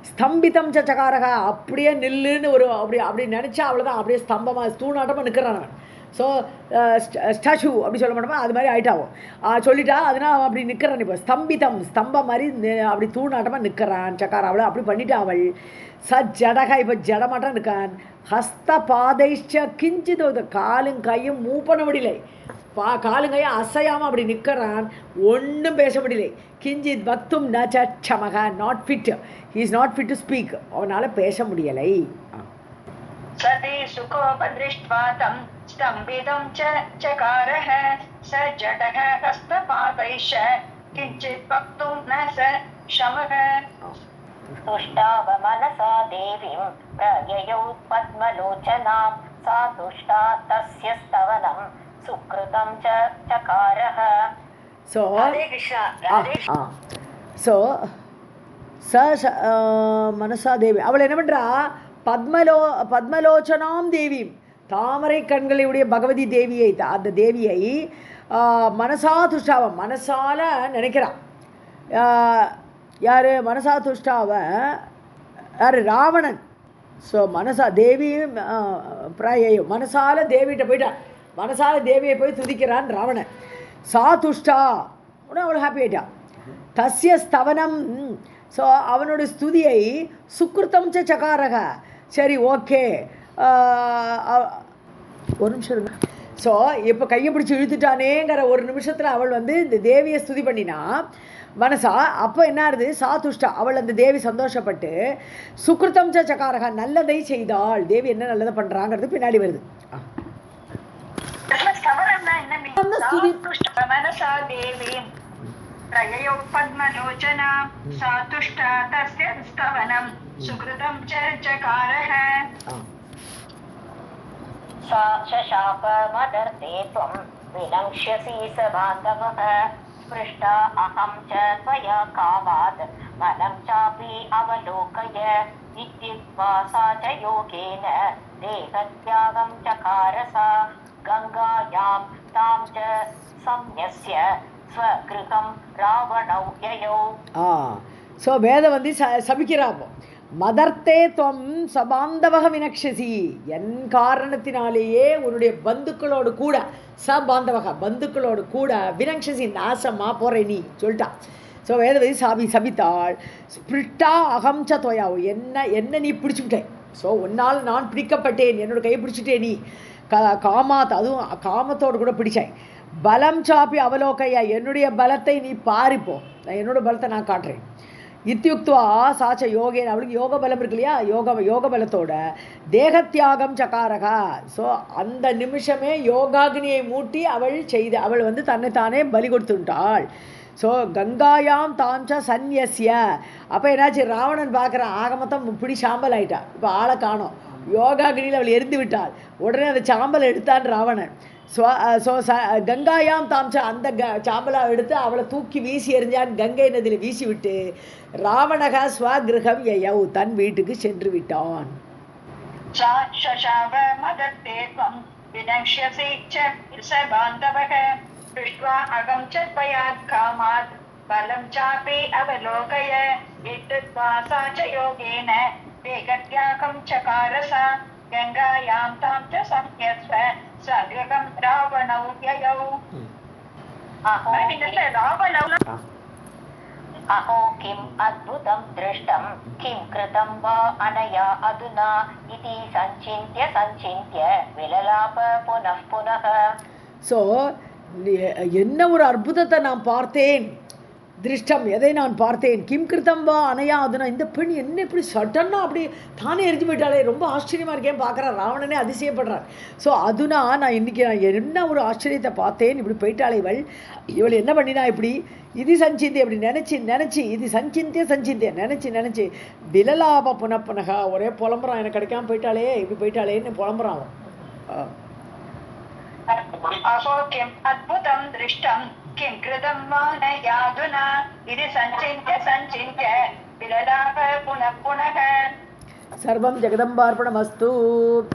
ஸ்தம்பிதம் சக்காரகா அப்படியே நில்லுன்னு ஒரு அப்படி நினச்சா அவ்வளோதான் அப்படியே ஸ்தம்பமாக தூணாட்டமாக நிற்கிறான் அவன் ஸோ ஸ்டாச்சு அப்படி சொல்ல மாட்டோமா அது மாதிரி ஆயிட்டாவும் சொல்லிட்டா அதனால் அவன் அப்படி நிற்கிறான் இப்போ ஸ்தம்பம் மாதிரி அப்படி தூணாட்டமாக நிற்கிறான் சக்கார அவளை அப்படி பண்ணிட்டா அவள் ஜடகா இப்போ ஜடமாட்டம் இருக்கான் ஹஸ்த பாதைச்ச கிஞ்சித் காலும் கையும் மூவ் பண்ண முடியலை காலும் கையும் அசையாமல் அப்படி நிற்கிறான் ஒன்றும் பேச முடியலை கிஞ்சித் பக்தும் ந சமக not fit he is not fit to speak அவனால் பேச முடியலை सती सुकोपदृष्ट्वा तं स्तम्भितं च चकारः स जटः हस्तपादैश्च किञ्चित् वक्तुं न स शमः तुष्टाव मनसा देवीं प्रययौ पद्मलोचनां सा तुष्टा तस्य स्तवनं सुकृतं च चकारः ஸோ மனசா தேவி அவள் என்ன பண்ணுறா பத்மலோச்சனாம் தேவி தாமரை கண்களுடைய பகவதி தேவியை அந்த தேவியை மனசா துஷ்டாவம் மனசால நினைக்கிறான் யார் மனசா துஷ்டாவ யார் ராவணன் ஸோ மனசா தேவியும் பிராயம் மனசால தேவிகிட்ட போயிட்டான் மனசால தேவியை போய் துதிக்கிறான் ராவணன் சா துஷ்டா உடனே அவள் ஹாப்பி ஆயிட்டான் தஸ்ய ஸ்தவனம் ஸோ அவனோட ஸ்துதியை சுக்ருத்தம் சக்காரக சரி ஓகே ஒரு நிமிஷம் இருங்க ஸோ இப்போ கையை பிடிச்சி இழுத்துட்டானேங்கிற ஒரு நிமிஷத்தில் அவள் இந்த தேவியை ஸ்துதி பண்ணினா மனசா அப்போ என்ன ஆகுது சாதுஷ்டா அவள் அந்த தேவி சந்தோஷப்பட்டு சுக்ருத்தம் சக்காரக நல்லதை செய்தாள் தேவி என்ன நல்லதை பண்ணுறாங்கிறது பின்னாடி வருது मनसा देवी प्रययौ पद्मलोचना सा तुष्टा तस्य स्तवनं सुकृतं च चकारः सा शशाप मदर्ते त्वं विनक्ष्यसि स बान्धवः स्पृष्टा अहं च त्वया कामात् मनं चापि अवलोकय इत्युक्त्वा सा च योगेन देहत्यागं चकार सा गङ्गायां तां च संन्यस्य स्वगृहं रावणौ ययौ ஸோ வேதம் சபிக்கிறாப்போ மதர்த்தே துவம் சபாந்தவக வினக்ஷசி, என் காரணத்தினாலேயே உன்னுடைய பந்துக்களோடு கூட, சபாந்தவக பந்துக்களோடு கூட, வினக்ஷசி நாசமா போற நீ சொல்லிட்டா. ஸோ வேதவதி சபித்தாள். ஸ்பிரிட்டா அகம்ச தொயாவும், என்ன நீ பிடிச்சுட்டேன். ஸோ உன்னால் நான் பிடிக்கப்பட்டேன், என்னோட கையை பிடிச்சிட்டே நீ. காமாத், அதுவும் காமத்தோடு கூட பிடிச்சாய். பலம் சாப்பி அவலோகையா, என்னுடைய பலத்தை நீ பாரிப்போ, என்னோட பலத்தை நான் காட்டுறேன். இத்தியுக்துவா சாச்ச யோகேன், அவளுக்கு யோக பலம் இருக்கு இல்லையா, யோக பலத்தோட தேகத்தியாகம் சகாரகா. ஸோ அந்த நிமிஷமே யோகாக்னியை மூட்டி அவள் தன்னைத்தானே பலி கொடுத்துட்டாள். ஸோ கங்காயாம் தாம்ச சந்நியசிய. அப்போ என்னாச்சு, ராவணன் பார்க்குறான், ஆக மொத்தம் பிடி சாம்பல் ஆயிட்டா, இப்போ ஆளை காணோம், யோகாக்னியில் அவள் எரிந்து விட்டாள். உடனே அந்த சாம்பலை எடுத்தான் ராவணன். கங்காயாம் தாம்சா, அந்த சாம்பலா எடுத்து அவளை தூக்கி வீசி எறிஞ்சான், கங்கை நதியில் வீசி விட்டு ராவணக ஸ்வகிருகம் யயௌ, தன் வீட்டுக்கு சென்று விட்டான். गंगायां तां च संयस्व सगृहं रावणौ ययौ. अहो किम् अद्भुतं दृष्टं, किं कृतं वा अनया अधुना इति सञ्चिन्त्य विललाप पुनः पुनः. ஸோ என்ன ஒரு அற்புதத்தை நான் பார்த்தேன், திருஷ்டம், எதை நான் பார்த்தேன், கிம் கிருத்தம் வா அனையா அதுனா, இந்த பெண் என்ன இப்படி சட்டன்னா அப்படி தானே எரிஞ்சு போயிட்டாலே, ரொம்ப ஆச்சரியமாக இருக்கேன் பார்க்குறான், ராவணனே அதிசயப்படுறார். ஸோ அதுனா நான் இன்றைக்கி என்ன ஒரு ஆச்சரியத்தை பார்த்தேன், இப்படி போயிட்டாளே இவள் என்ன பண்ணினா இப்படி, இது சஞ்சிந்தி அப்படி நினச்சி இது சஞ்சிந்திய நினச்சி விலலாப புனப்புனகா, ஒரே புலம்புறான், எனக்கு கிடைக்காம போயிட்டாளே, இப்படி போயிட்டாளேன்னு புலம்புறான். अहो किम् अद्भुतं दृष्टं, किं कृतं वा नयाधुना इति सञ्चिन्त्य विललाप पुनः पुनः. सर्वं जगदम्बार्पणमस्तु.